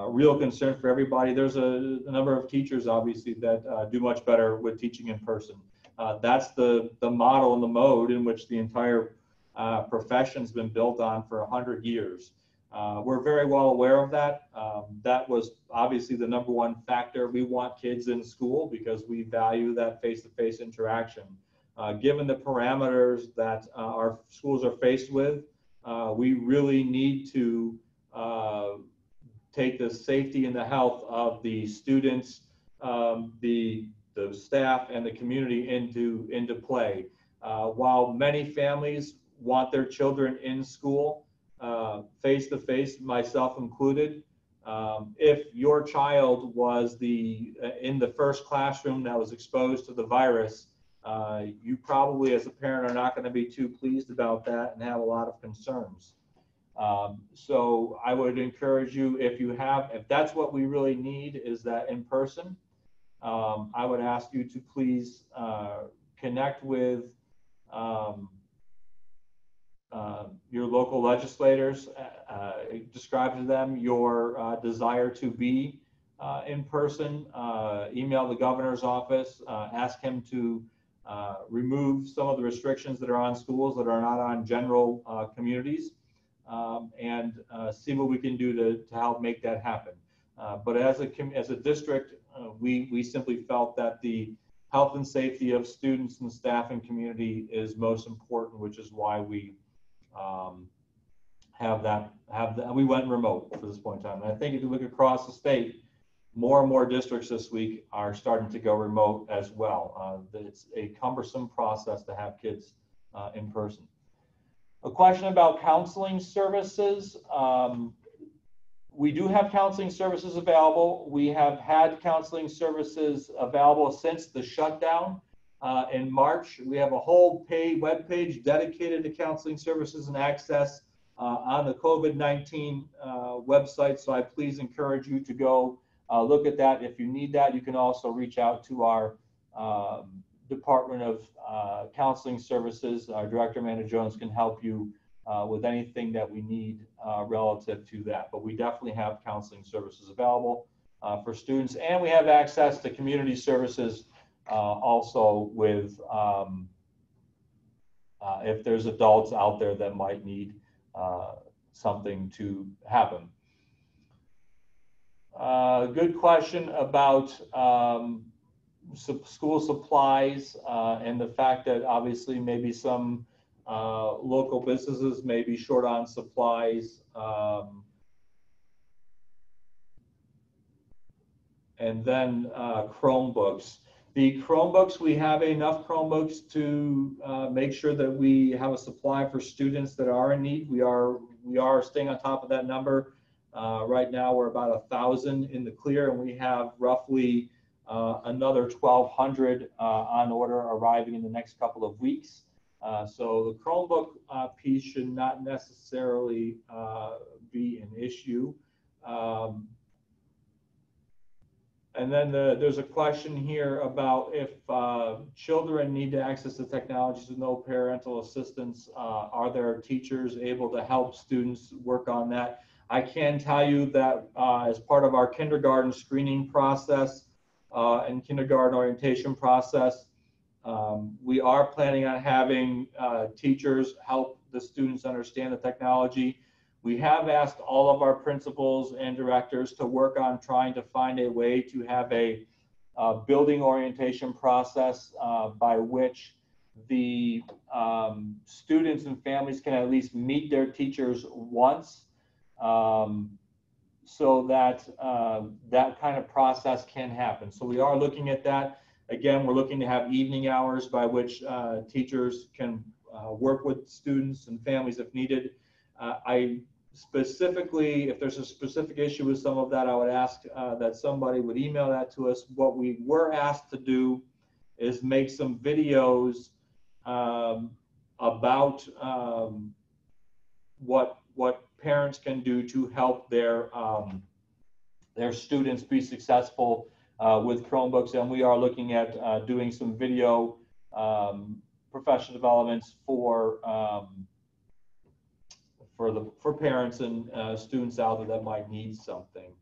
[SPEAKER 1] real concern for everybody. There's a number of teachers obviously that do much better with teaching in person. That's the model and the mode in which the entire profession's been built on for 100 years. We're very well aware of that. That was obviously the #1 factor. We want kids in school because we value that face-to-face interaction. Given the parameters that our schools are faced with, we really need to take the safety and the health of the students, the staff, and the community into play. While many families want their children in school, face-to-face, myself included, if your child was in the first classroom that was exposed to the virus, you probably as a parent are not going to be too pleased about that and have a lot of concerns. So I would encourage you, if that's what we really need, is that in person, I would ask you to please connect with your local legislators, describe to them your desire to be in person, email the governor's office, ask him to remove some of the restrictions that are on schools that are not on general communities, and see what we can do to help make that happen. But as a district, we simply felt that the health and safety of students and staff and community is most important, which is why we we went remote for this point in time. And I think if you look across the state, more and more districts this week are starting to go remote as well. It's a cumbersome process to have kids in person. A question about counseling services. We do have counseling services available. We have had counseling services available since the shutdown in March. We have a whole web page dedicated to counseling services and access on the COVID-19 website. So I please encourage you to go look at that. If you need that, you can also reach out to our Department of Counseling Services. Our Director, Amanda Jones, can help you with anything that we need relative to that. But we definitely have counseling services available for students, and we have access to community services also with if there's adults out there that might need something to happen. Good question about school supplies and the fact that obviously maybe some local businesses may be short on supplies. And then Chromebooks. The Chromebooks, we have enough Chromebooks to make sure that we have a supply for students that are in need. We are staying on top of that number. Right now, we're about 1,000 in the clear, and we have roughly another 1,200 on order arriving in the next couple of weeks. So the Chromebook piece should not necessarily be an issue. And then there's a question here about if children need to access the technologies with no parental assistance, are there teachers able to help students work on that? I can tell you that as part of our kindergarten screening process and kindergarten orientation process, we are planning on having teachers help the students understand the technology. We have asked all of our principals and directors to work on trying to find a way to have a building orientation process by which the students and families can at least meet their teachers once, so that that kind of process can happen. So we are looking at that. Again, we're looking to have evening hours by which teachers can work with students and families if needed. I specifically, if there's a specific issue with some of that, I would ask that somebody would email that to us. What we were asked to do is make some videos about what parents can do to help their students be successful with Chromebooks, and we are looking at doing some video professional developments for parents and students out there that might need something.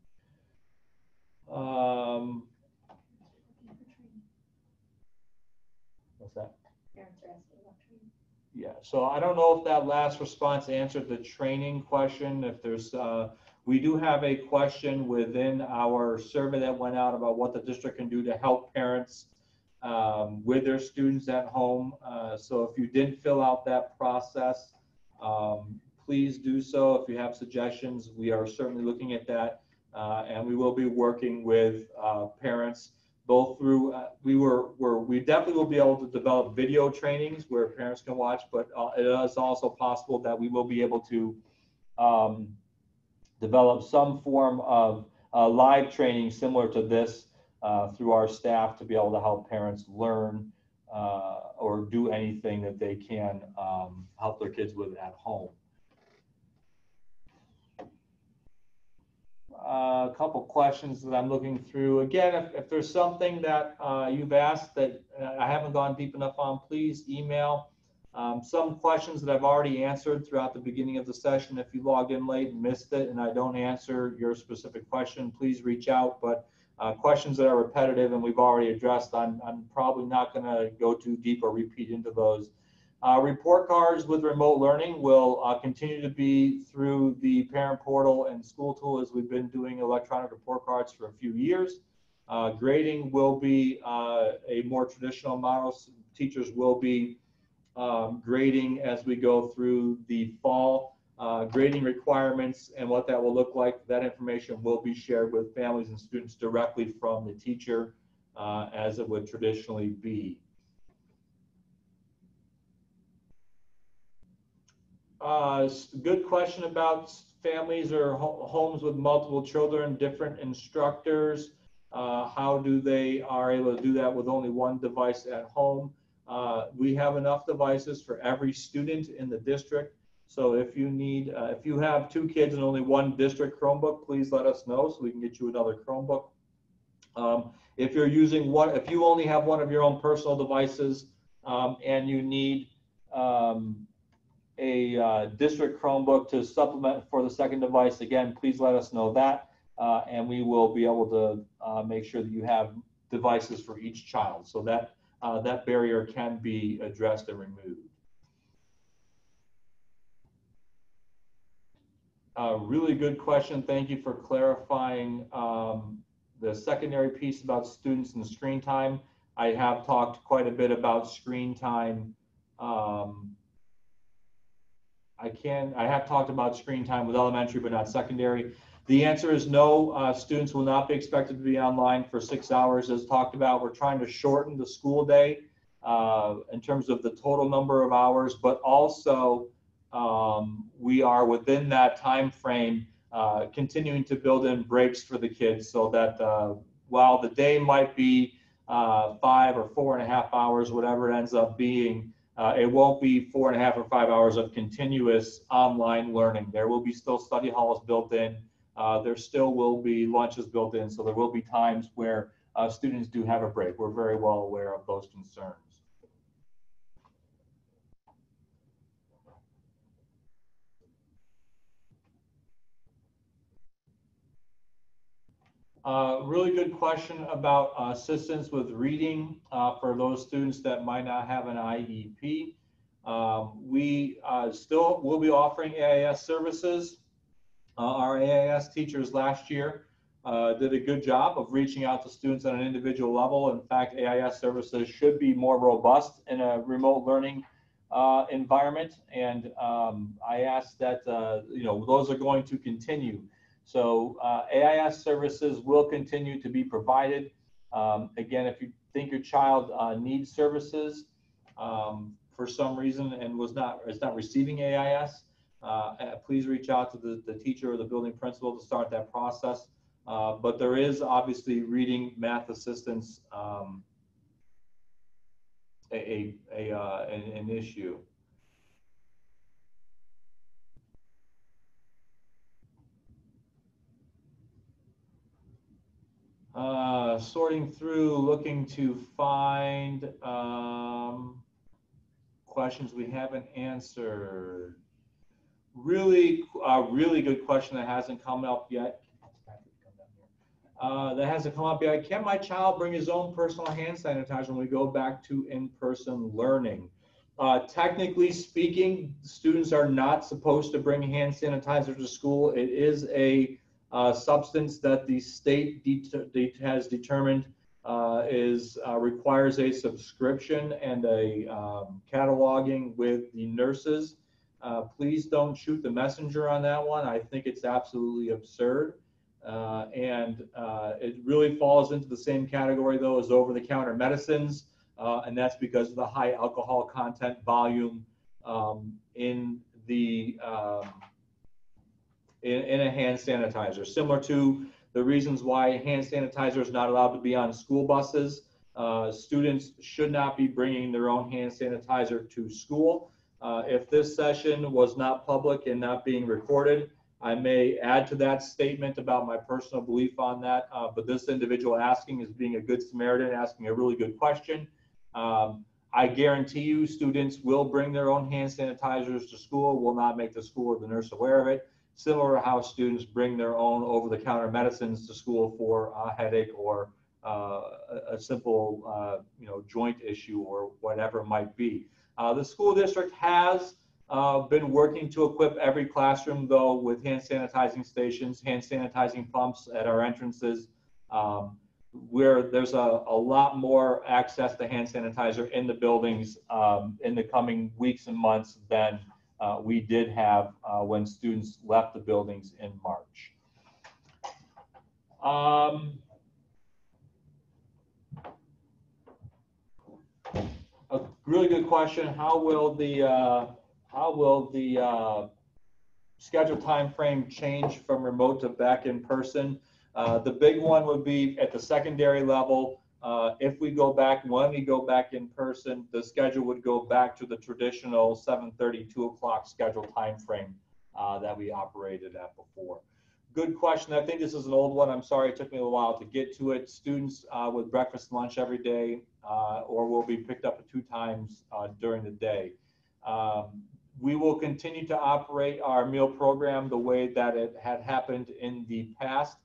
[SPEAKER 1] What's that?
[SPEAKER 2] Parents are asking about training.
[SPEAKER 1] Yeah, so I don't know if that last response answered the training question. If there's, we do have a question within our survey that went out about what the district can do to help parents with their students at home. So if you didn't fill out that process, please do so. If you have suggestions, we are certainly looking at that, and we will be working with parents both through, we definitely will be able to develop video trainings where parents can watch, but it is also possible that we will be able to develop some form of live training similar to this through our staff to be able to help parents learn or do anything that they can help their kids with at home. A couple questions that I'm looking through. Again, if there's something that you've asked that I haven't gone deep enough on, please email Some questions that I've already answered throughout the beginning of the session. If you logged in late and missed it and I don't answer your specific question, please reach out. But questions that are repetitive and we've already addressed, I'm probably not going to go too deep or repeat into those. Report cards with remote learning will continue to be through the parent portal and school tool, as we've been doing electronic report cards for a few years. Grading will be a more traditional model. Teachers will be grading as we go through the fall. Grading requirements and what that will look like, that information will be shared with families and students directly from the teacher, as it would traditionally be. Good question about families or homes with multiple children, different instructors. How do they are able to do that with only one device at home? We have enough devices for every student in the district. So if you need, if you have 2 kids and only one district Chromebook, please let us know so we can get you another Chromebook. If you're using one, if you only have one of your own personal devices and you need a district Chromebook to supplement for the second device, again, please let us know that, and we will be able to make sure that you have devices for each child, so that that barrier can be addressed and removed. Really good question. Thank you for clarifying the secondary piece about students and screen time. I have talked quite a bit about screen time. I have talked about screen time with elementary, but not secondary. The answer is no. Students will not be expected to be online for 6 hours, as talked about. We're trying to shorten the school day in terms of the total number of hours, but also we are within that time frame continuing to build in breaks for the kids, so that while the day might be 5 or 4.5 hours, whatever it ends up being, it won't be 4.5 or 5 hours of continuous online learning. There will be still study halls built in. There still will be lunches built in, so there will be times where students do have a break. We're very well aware of those concerns. Really good question about assistance with reading for those students that might not have an IEP. We still will be offering AIS services. Our AIS teachers last year did a good job of reaching out to students on an individual level. In fact, AIS services should be more robust in a remote learning environment, and I ask that you know, those are going to continue. So AIS services will continue to be provided. Again, if you think your child needs services for some reason and is not receiving AIS, please reach out to the teacher or the building principal to start that process. But there is obviously reading, math assistance an issue. Sorting through, looking to find questions we haven't answered. Really good question that hasn't come up yet. Can my child bring his own personal hand sanitizer when we go back to in-person learning? Technically speaking, students are not supposed to bring hand sanitizer to school. It is a substance that the state has determined requires a subscription and a cataloging with the nurses. Please don't shoot the messenger on that one. I think it's absolutely absurd. And it really falls into the same category, though, as over-the-counter medicines, and that's because of the high alcohol content volume in the in a hand sanitizer. Similar to the reasons why hand sanitizer is not allowed to be on school buses. Students should not be bringing their own hand sanitizer to school. If this session was not public and not being recorded, I may add to that statement about my personal belief on that, but this individual asking is being a good Samaritan, asking a really good question. I guarantee you students will bring their own hand sanitizers to school, will not make the school or the nurse aware of it, similar to how students bring their own over-the-counter medicines to school for a headache or a simple joint issue or whatever it might be. The school district has been working to equip every classroom, though, with hand sanitizing stations, hand sanitizing pumps at our entrances, where there's a lot more access to hand sanitizer in the buildings in the coming weeks and months than we did have when students left the buildings in March. A really good question. How will the schedule time frame change from remote to back in person? The big one would be at the secondary level. If we go back, when we go back in person, the schedule would go back to the traditional 7:30, 2 o'clock schedule time frame that we operated at before. Good question. I think this is an old one. I'm sorry it took me a while to get to it. Students with breakfast and lunch every day or will be picked up 2 times during the day. We will continue to operate our meal program the way that it had happened in the past.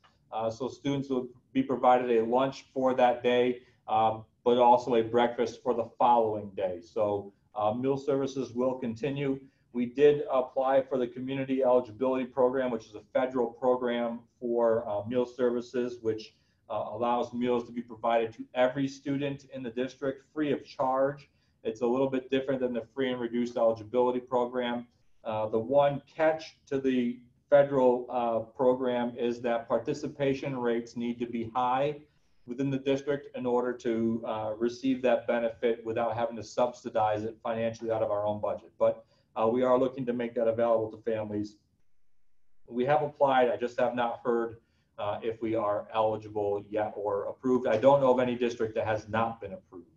[SPEAKER 1] So students will be provided a lunch for that day, but also a breakfast for the following day. So meal services will continue. We did apply for the Community Eligibility Program, which is a federal program for meal services, which allows meals to be provided to every student in the district free of charge. It's a little bit different than the free and reduced eligibility program. The one catch to the federal program is that participation rates need to be high within the district in order to receive that benefit without having to subsidize it financially out of our own budget. But we are looking to make that available to families. We have applied. I just have not heard if we are eligible yet or approved. I don't know of any district that has not been approved.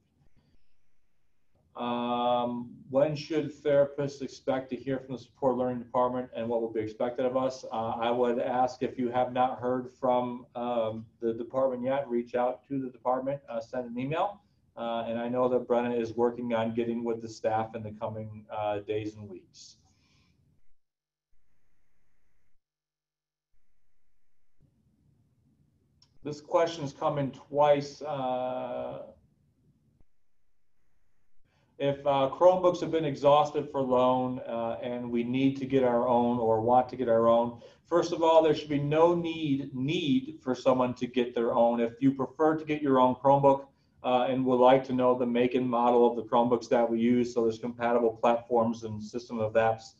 [SPEAKER 1] When should therapists expect to hear from the support learning department and what will be expected of us? I would ask, if you have not heard from the department yet, reach out to the department, send an email. And I know that Brenna is working on getting with the staff in the coming days and weeks. This question's come in twice. If Chromebooks have been exhausted for loan and we need to get our own or want to get our own, first of all, there should be no need for someone to get their own. If you prefer to get your own Chromebook and would like to know the make and model of the Chromebooks that we use, so there's compatible platforms and system of apps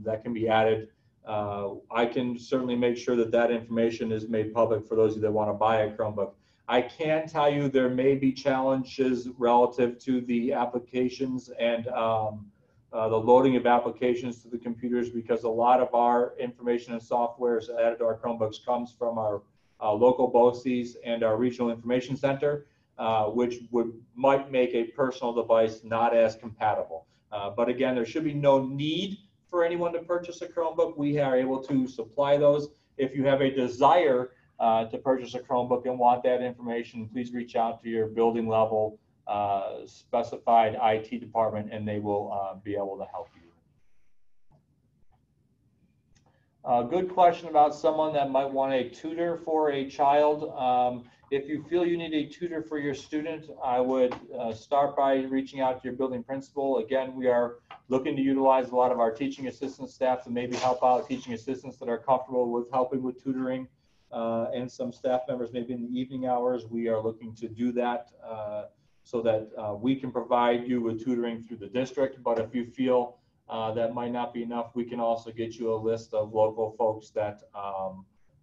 [SPEAKER 1] that can be added, I can certainly make sure that that information is made public for those of you that want to buy a Chromebook. I can tell you there may be challenges relative to the applications and the loading of applications to the computers, because a lot of our information and software added to our Chromebooks comes from our local Boces and our regional information center, which might make a personal device not as compatible. But again, there should be no need for anyone to purchase a Chromebook. We are able to supply those. If you have a desire to purchase a Chromebook and want that information, please reach out to your building level specified IT department and they will be able to help you. Good question about someone that might want a tutor for a child. If you feel you need a tutor for your student, I would start by reaching out to your building principal. Again, we are looking to utilize a lot of our teaching assistant staff to maybe help out teaching assistants that are comfortable with helping with tutoring. And some staff members maybe in the evening hours. We are looking to do that so that we can provide you with tutoring through the district. But if you feel that might not be enough, we can also get you a list of local folks that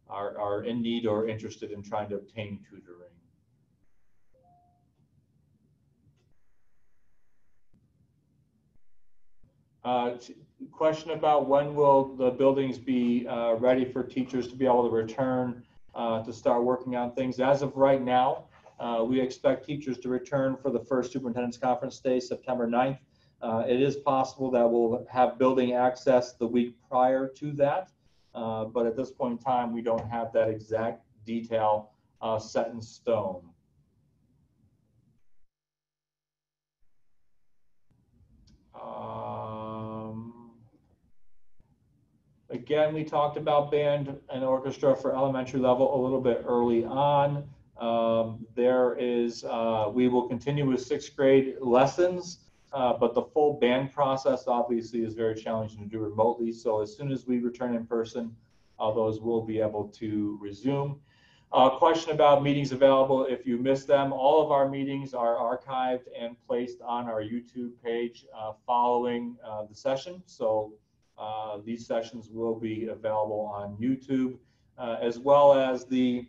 [SPEAKER 1] are in need or interested in trying to obtain tutoring. Question about when will the buildings be ready for teachers to be able to return to start working on things. As of right now, we expect teachers to return for the first superintendent's conference day, September 9th. It is possible that we'll have building access the week prior to that, but at this point in time, we don't have that exact detail set in stone. Again, we talked about band and orchestra for elementary level a little bit early on. We will continue with sixth grade lessons, but the full band process obviously is very challenging to do remotely. So as soon as we return in person, those will be able to resume. Question about meetings available. If you missed them, all of our meetings are archived and placed on our YouTube page following the session. So these sessions will be available on YouTube, as well as the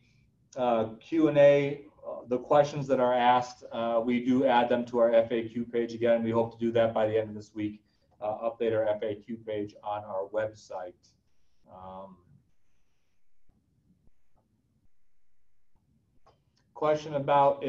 [SPEAKER 1] Q&A, the questions that are asked. We do add them to our FAQ page. Again, we hope to do that by the end of this week, update our FAQ page on our website. Question about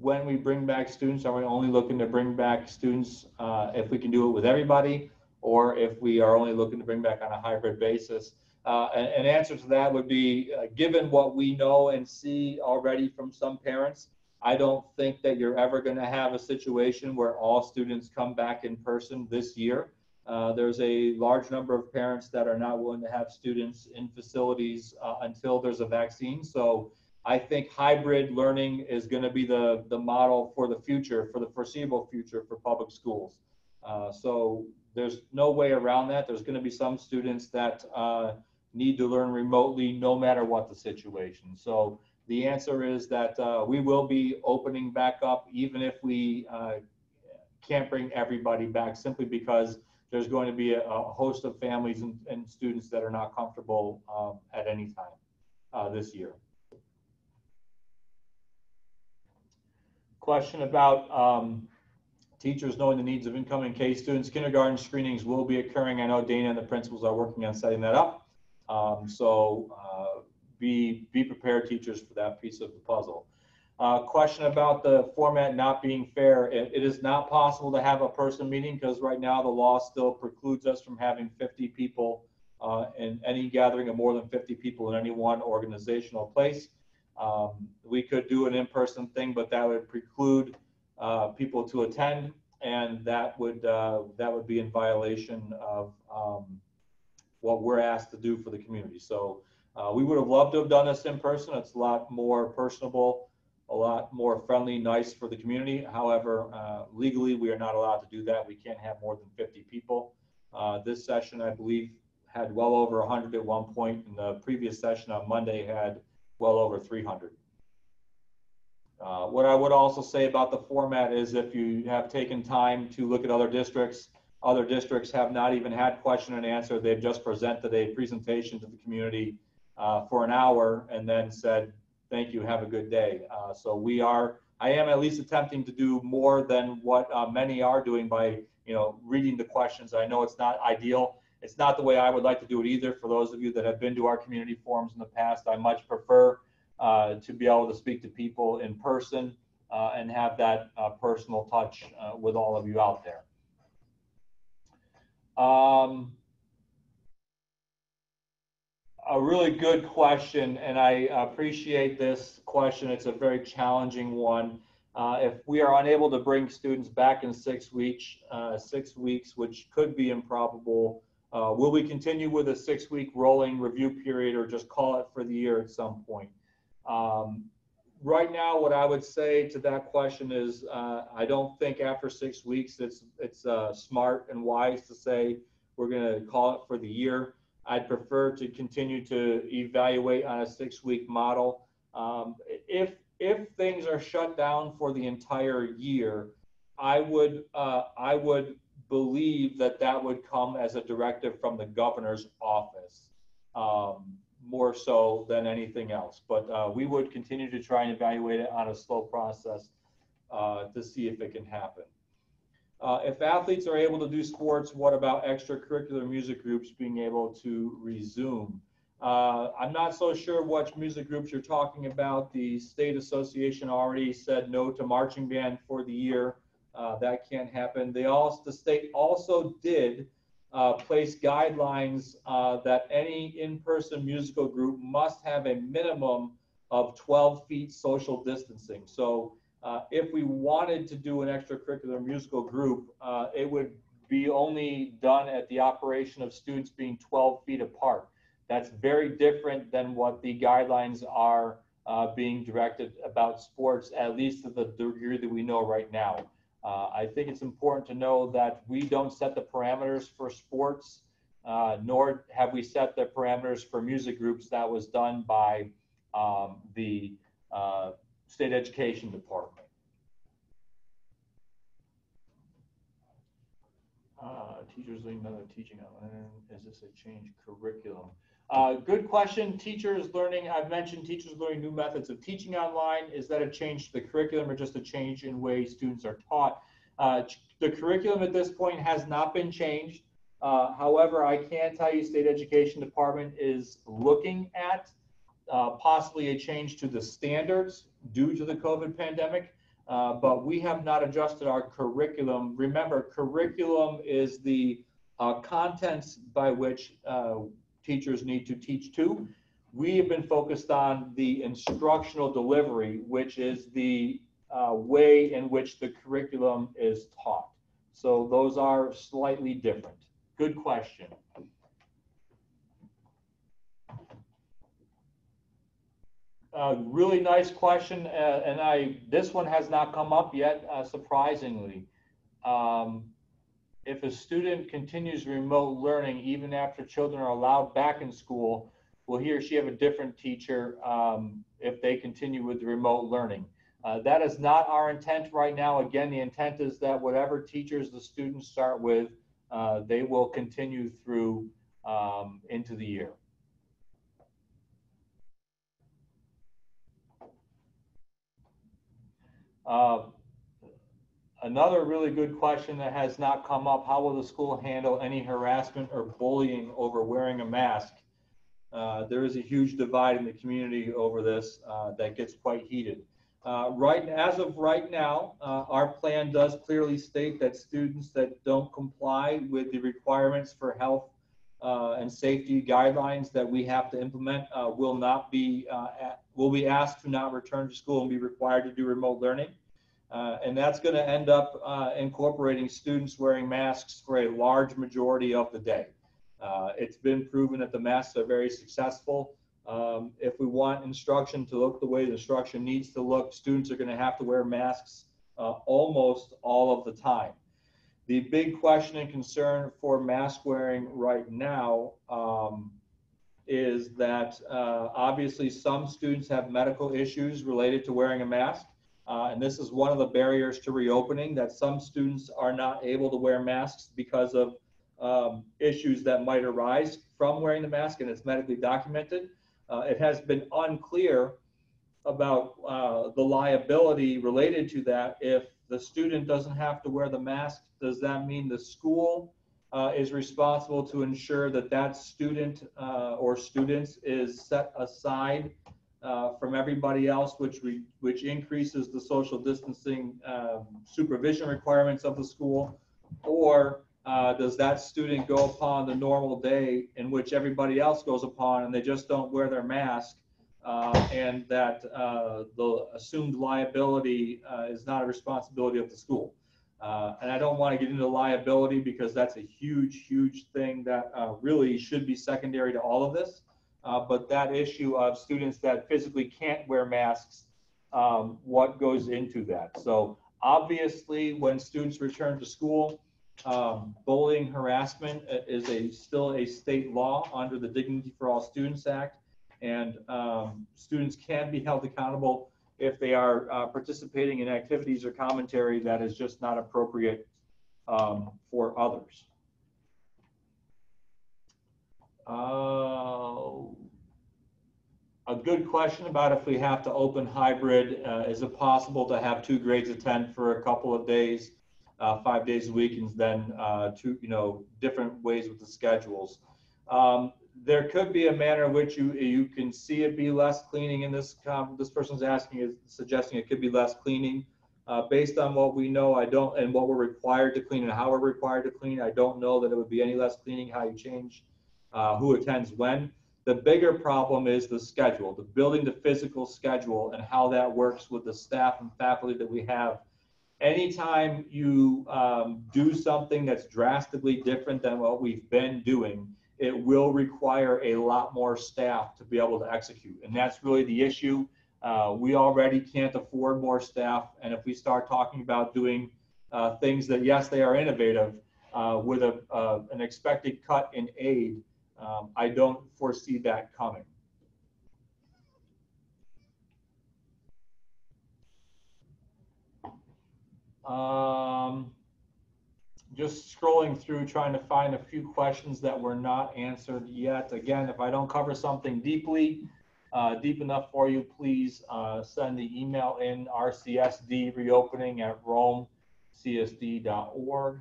[SPEAKER 1] when we bring back students, are we only looking to bring back students if we can do it with everybody, or if we are only looking to bring back on a hybrid basis? An answer to that would be, given what we know and see already from some parents, I don't think that you're ever going to have a situation where all students come back in person this year. There's a large number of parents that are not willing to have students in facilities until there's a vaccine. So I think hybrid learning is going to be the model for the future, for the foreseeable future for public schools. So there's no way around that. There's going to be some students that need to learn remotely no matter what the situation. So the answer is that we will be opening back up even if we can't bring everybody back, simply because there's going to be a host of families and students that are not comfortable at any time this year. Question about teachers knowing the needs of incoming K students. Kindergarten screenings will be occurring. I know Dana and the principals are working on setting that up. Be prepared, teachers, for that piece of the puzzle. Question about the format not being fair. It is not possible to have a person meeting because right now the law still precludes us from having 50 people in any gathering of more than 50 people in any one organizational place. We could do an in-person thing, but that would preclude people to attend, and that would be in violation of what we're asked to do for the community. So we would have loved to have done this in person. It's a lot more personable, a lot more friendly, nice for the community. However, legally, we are not allowed to do that. We can't have more than 50 people. This session, I believe, had well over 100 at one point, and the previous session on Monday had well over 300. What I would also say about the format is, if you have taken time to look at other districts have not even had question and answer. They've just presented a presentation to the community for an hour and then said, thank you, have a good day. So I am at least attempting to do more than what many are doing by reading the questions. I know it's not ideal. It's not the way I would like to do it either. For those of you that have been to our community forums in the past, I much prefer to be able to speak to people in person and have that personal touch with all of you out there. A really good question, and I appreciate this question. It's a very challenging one. If we are unable to bring students back in 6 weeks, which could be improbable, will we continue with a 6-week rolling review period, or just call it for the year at some point? Right now, what I would say to that question is I don't think after 6 weeks it's smart and wise to say we're going to call it for the year. I'd prefer to continue to evaluate on a 6-week model. If things are shut down for the entire year, I would believe that would come as a directive from the governor's office, more so than anything else. But we would continue to try and evaluate it on a slow process to see if it can happen. If athletes are able to do sports, what about extracurricular music groups being able to resume? I'm not so sure which music groups you're talking about. The state association already said no to marching band for the year. That can't happen. The state also did place guidelines that any in-person musical group must have a minimum of 12 feet social distancing. So if we wanted to do an extracurricular musical group, it would be only done at the operation of students being 12 feet apart. That's very different than what the guidelines are being directed about sports, at least to the degree that we know right now. I think it's important to know that we don't set the parameters for sports, nor have we set the parameters for music groups. That was done by the State Education Department. Teachers learning another teaching online. Is this a change curriculum? Good question. Teachers learning, I've mentioned teachers learning new methods of teaching online. Is that a change to the curriculum or just a change in way students are taught? The curriculum at this point has not been changed. However, I can tell you State Education Department is looking at possibly a change to the standards due to the COVID pandemic. But we have not adjusted our curriculum. Remember, curriculum is the contents by which teachers need to teach to. We have been focused on the instructional delivery, which is the way in which the curriculum is taught. So those are slightly different. Good question. Really nice question, and this one has not come up yet, surprisingly. If a student continues remote learning even after children are allowed back in school, will he or she have a different teacher if they continue with the remote learning? That is not our intent right now. Again, the intent is that whatever teachers the students start with, they will continue through into the year. Another really good question that has not come up: how will the school handle any harassment or bullying over wearing a mask? There is a huge divide in the community over this that gets quite heated. As of right now, our plan does clearly state that students that don't comply with the requirements for health and safety guidelines that we have to implement will be asked to not return to school and be required to do remote learning. And that's going to end up incorporating students wearing masks for a large majority of the day. It's been proven that the masks are very successful. If we want instruction to look the way the instruction needs to look, students are going to have to wear masks almost all of the time. The big question and concern for mask wearing right now is that obviously some students have medical issues related to wearing a mask. And this is one of the barriers to reopening, that some students are not able to wear masks because of issues that might arise from wearing the mask, and it's medically documented. It has been unclear about the liability related to that. If the student doesn't have to wear the mask, does that mean the school is responsible to ensure that that student or students is set aside from everybody else, which increases the social distancing supervision requirements of the school? Or does that student go upon the normal day in which everybody else goes upon and they just don't wear their mask, and that the assumed liability is not a responsibility of the school? And I don't want to get into liability because that's a huge, huge thing that really should be secondary to all of this. But that issue of students that physically can't wear masks, what goes into that? So obviously, when students return to school, bullying, harassment is still a state law under the Dignity for All Students Act, and students can be held accountable if they are participating in activities or commentary that is just not appropriate for others. A good question about if we have to open hybrid. Is it possible to have 2 grades attend for a couple of days, 5 days a week, and then different ways with the schedules? There could be a manner in which you can see it be less cleaning. In this person's suggesting it could be less cleaning. Based on what we know, and what we're required to clean and how we're required to clean, I don't know that it would be any less cleaning. How you change who attends when. The bigger problem is the schedule, the building the physical schedule, and how that works with the staff and faculty that we have anytime you do something that's drastically different than what we've been doing, it will require a lot more staff to be able to execute. And that's really the issue. We already can't afford more staff. And if we start talking about doing things that, yes, they are innovative, with an expected cut in aid, I don't foresee that coming. Just scrolling through, trying to find a few questions that were not answered yet. Again, if I don't cover something deep enough for you, please send the email in rcsdreopening@romecsd.org.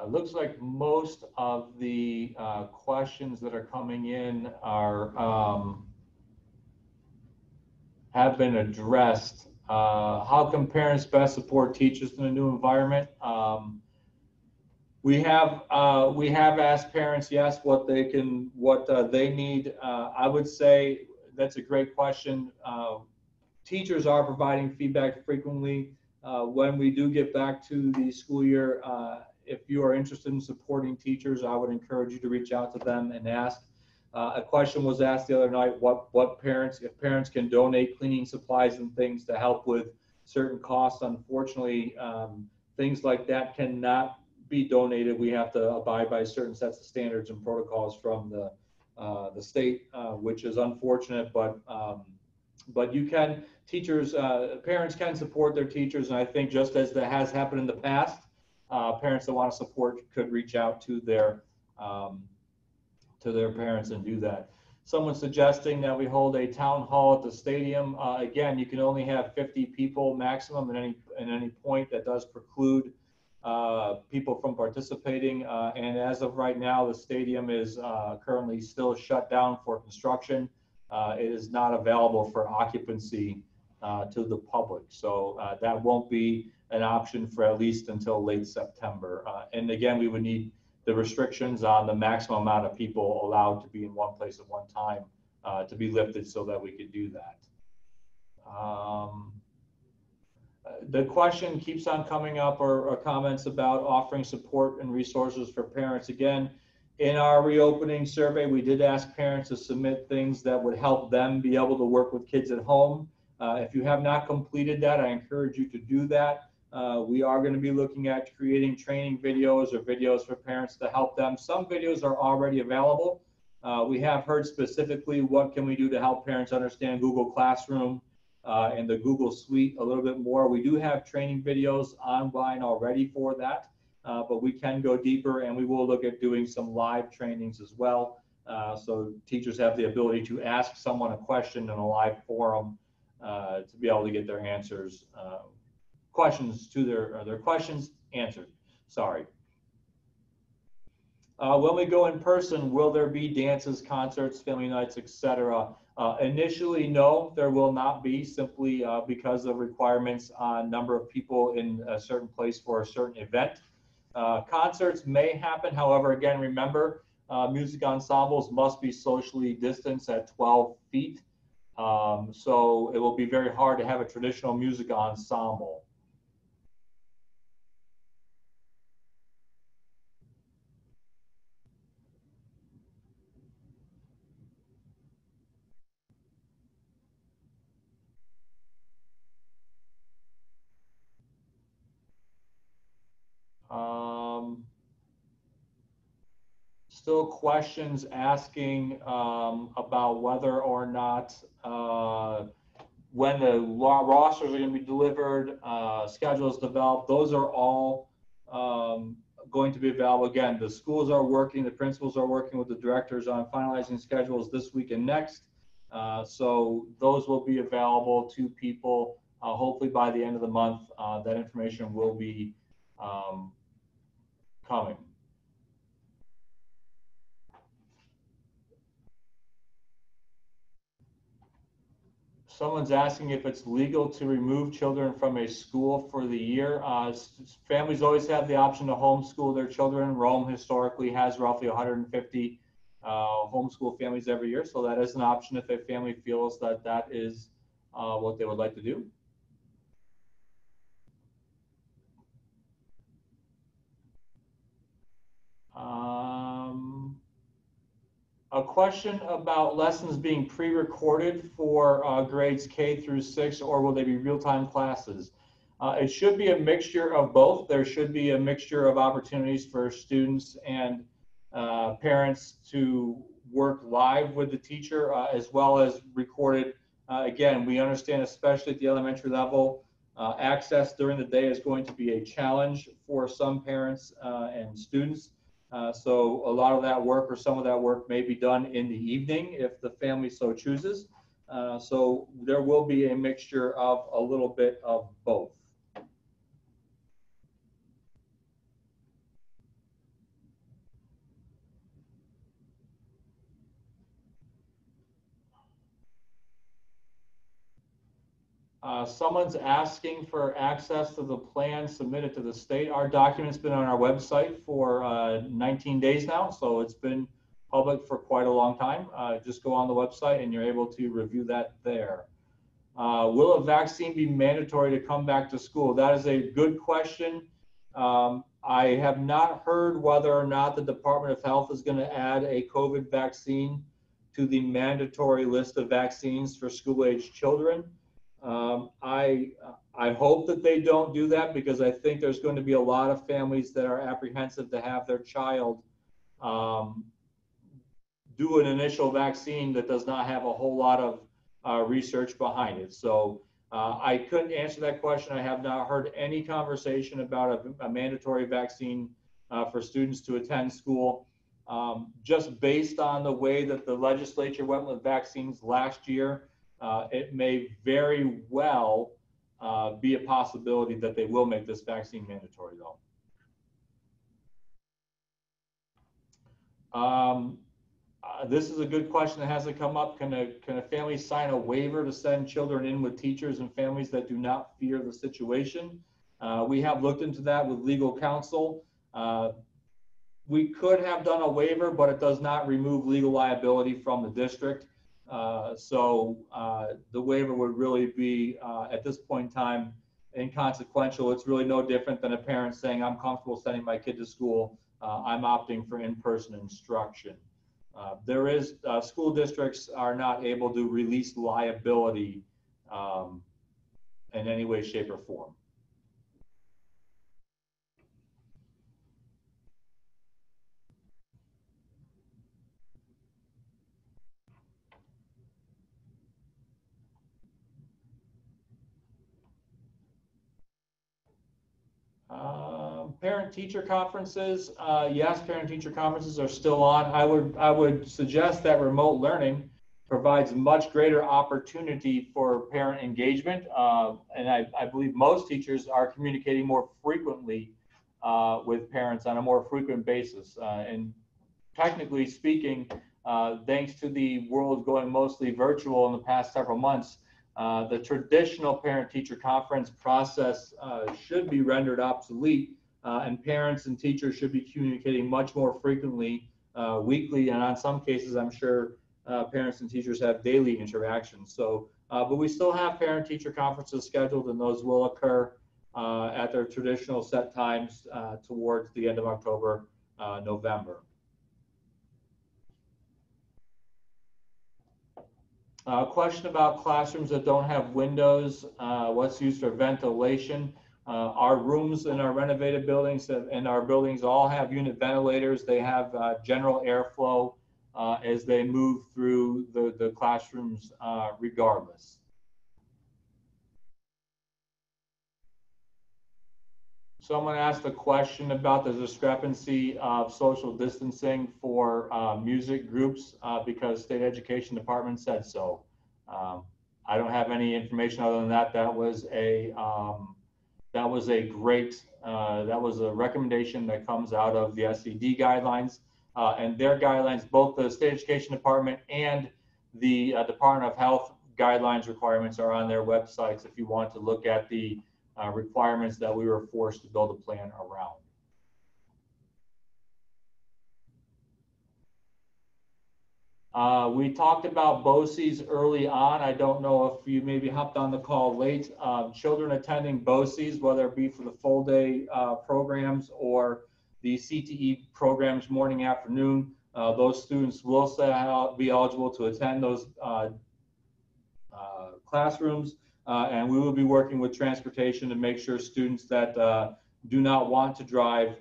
[SPEAKER 1] It looks like most of the questions that are coming in have been addressed. How can parents best support teachers in a new environment? We have asked parents, yes, what they need. I would say that's a great question. Teachers are providing feedback frequently. When we do get back to the school year, if you are interested in supporting teachers, I would encourage you to reach out to them and ask. A question was asked the other night, if parents can donate cleaning supplies and things to help with certain costs. Unfortunately, things like that cannot be donated. We have to abide by certain sets of standards and protocols from the state, which is unfortunate, but parents can support their teachers, and I think just as that has happened in the past, parents that want to support could reach out to their parents and do that. Someone suggesting that we hold a town hall at the stadium. Again, you can only have 50 people maximum at any point. That does preclude people from participating. And as of right now, the stadium is currently still shut down for construction. It is not available for occupancy to the public. So that won't be an option for at least until late September. And again, we would need the restrictions on the maximum amount of people allowed to be in one place at one time to be lifted so that we could do that. The question keeps on coming up, or comments about offering support and resources for parents. Again, in our reopening survey, we did ask parents to submit things that would help them be able to work with kids at home. If you have not completed that, I encourage you to do that. We are going to be looking at creating training videos or videos for parents to help them. Some videos are already available. We have heard specifically what can we do to help parents understand Google Classroom and the Google Suite a little bit more. We do have training videos online already for that, but we can go deeper, and we will look at doing some live trainings as well. So teachers have the ability to ask someone a question in a live forum to be able to get their answers, their questions answered. Sorry. When we go in person, will there be dances, concerts, family nights, etc.? Initially, no, there will not be, simply because of requirements on number of people in a certain place for a certain event. Concerts may happen. However, again, remember, music ensembles must be socially distanced at 12 feet. So it will be very hard to have a traditional music ensemble. Still questions asking about whether or not when the rosters are going to be delivered, schedules developed. Those are all going to be available. Again, the schools are working, the principals are working with the directors on finalizing schedules this week and next. So those will be available to people hopefully by the end of the month. That information will be coming. Someone's asking if it's legal to remove children from a school for the year. Families always have the option to homeschool their children. Rome historically has roughly 150 homeschool families every year, so that is an option if a family feels that that is what they would like to do. A question about lessons being pre-recorded for grades K through 6, or will they be real-time classes? It should be a mixture of both. There should be a mixture of opportunities for students and parents to work live with the teacher as well as recorded. Again, we understand, especially at the elementary level, access during the day is going to be a challenge for some parents and students. So a lot of that work or some of that work may be done in the evening if the family so chooses. So there will be a mixture of a little bit of both. Someone's asking for access to the plan submitted to the state. Our document's been on our website for 19 days now, so it's been public for quite a long time. Just go on the website and you're able to review that there. Will a vaccine be mandatory to come back to school? That is a good question. I have not heard whether or not the Department of Health is going to add a COVID vaccine to the mandatory list of vaccines for school-age children. I hope that they don't do that, because I think there's going to be a lot of families that are apprehensive to have their child do an initial vaccine that does not have a whole lot of research behind it. So I couldn't answer that question. I have not heard any conversation about a mandatory vaccine for students to attend school. Just based on the way that the legislature went with vaccines last year, it may very well be a possibility that they will make this vaccine mandatory, though. This is a good question that hasn't come up. Can a family sign a waiver to send children in with teachers and families that do not fear the situation? We have looked into that with legal counsel. We could have done a waiver, but it does not remove legal liability from the district. So the waiver would really be, at this point in time, inconsequential. It's really no different than a parent saying, I'm comfortable sending my kid to school. I'm opting for in-person instruction. School districts are not able to release liability in any way, shape, or form. Parent-teacher conferences, yes, parent-teacher conferences are still on. I would suggest that remote learning provides much greater opportunity for parent engagement, and I believe most teachers are communicating more frequently with parents on a more frequent basis. And technically speaking, thanks to the world going mostly virtual in the past several months, the traditional parent-teacher conference process should be rendered obsolete, and parents and teachers should be communicating much more frequently, weekly, and in some cases, I'm sure parents and teachers have daily interactions. So, but we still have parent-teacher conferences scheduled, and those will occur at their traditional set times towards the end of October, November. Question about classrooms that don't have windows. What's used for ventilation? Our rooms in our renovated buildings and our buildings all have unit ventilators. They have general airflow as they move through the classrooms regardless. Someone asked a question about the discrepancy of social distancing for music groups because state education department said so. I don't have any information other than that. That was a recommendation that comes out of the SED guidelines and their guidelines. Both the state education department and the Department of Health guidelines requirements are on their websites if you want to look at the requirements that we were forced to build a plan around. We talked about Boces early on. I don't know if you maybe hopped on the call late. Children attending Boces, whether it be for the full day programs or the CTE programs morning, afternoon, those students will be eligible to attend those classrooms, and we will be working with transportation to make sure students that do not want to drive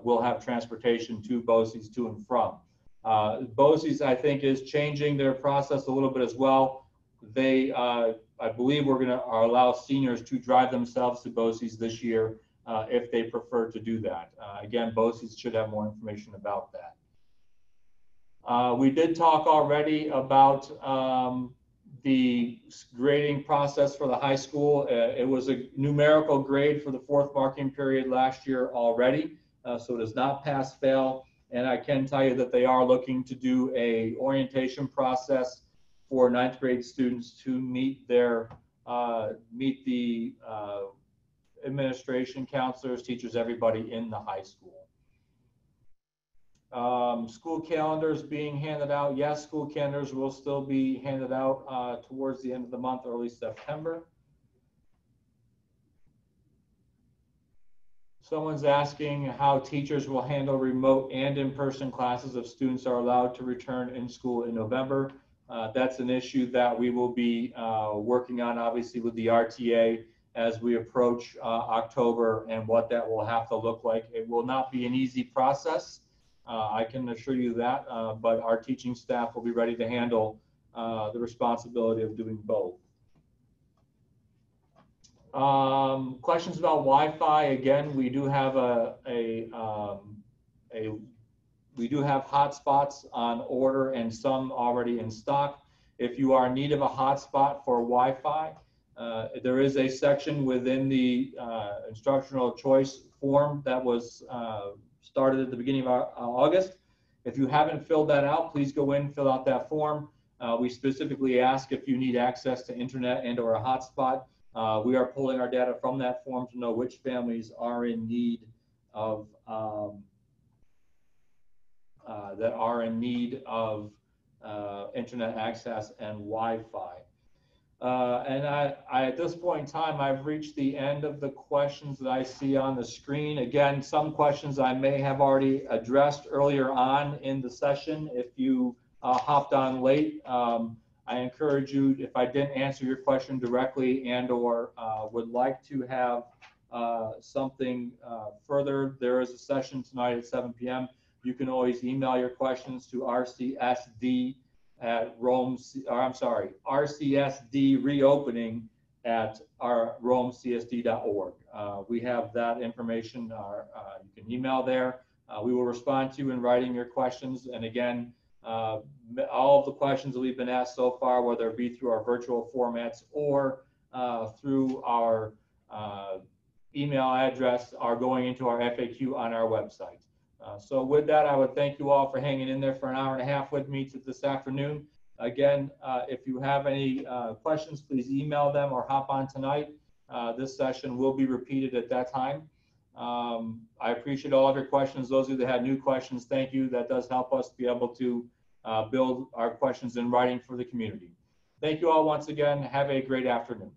[SPEAKER 1] will have transportation to Boces to and from. Boces, I think, is changing their process a little bit as well. They, I believe, we're going to allow seniors to drive themselves to Boces this year if they prefer to do that. Again, Boces should have more information about that. We did talk already about the grading process for the high school. It was a numerical grade for the 4th marking period last year already, so it is not pass fail. And I can tell you that they are looking to do a orientation process for 9th grade students to meet their the administration, counselors, teachers, everybody in the high school. School calendars being handed out. Yes, school calendars will still be handed out towards the end of the month, early September. Someone's asking how teachers will handle remote and in-person classes if students are allowed to return in school in November. That's an issue that we will be working on, obviously, with the RTA as we approach October and what that will have to look like. It will not be an easy process. I can assure you that, but our teaching staff will be ready to handle the responsibility of doing both. Questions about Wi-Fi. Again, we do have we do have hotspots on order and some already in stock. If you are in need of a hotspot for Wi-Fi, there is a section within the instructional choice form that was started at the beginning of August. If you haven't filled that out, please go in and fill out that form. We specifically ask if you need access to internet and or a hotspot. We are pulling our data from that form to know which families are in need of internet access and Wi-Fi. And I, at this point in time, I've reached the end of the questions that I see on the screen. Again, some questions I may have already addressed earlier on in the session. If you hopped on late, I encourage you, if I didn't answer your question directly and or would like to have something further, there is a session tonight at 7 p.m. You can always email your questions to rcsd at rcsdreopening@romcsd.org. We have that information. You can email there. We will respond to you in writing your questions. And again, all of the questions that we've been asked so far, whether it be through our virtual formats or through our email address, are going into our FAQ on our website. So with that, I would thank you all for hanging in there for an hour and a half with me this afternoon. Again, if you have any questions, please email them or hop on tonight. This session will be repeated at that time. I appreciate all of your questions. Those of you that had new questions, thank you. That does help us be able to build our questions in writing for the community. Thank you all once again. Have a great afternoon.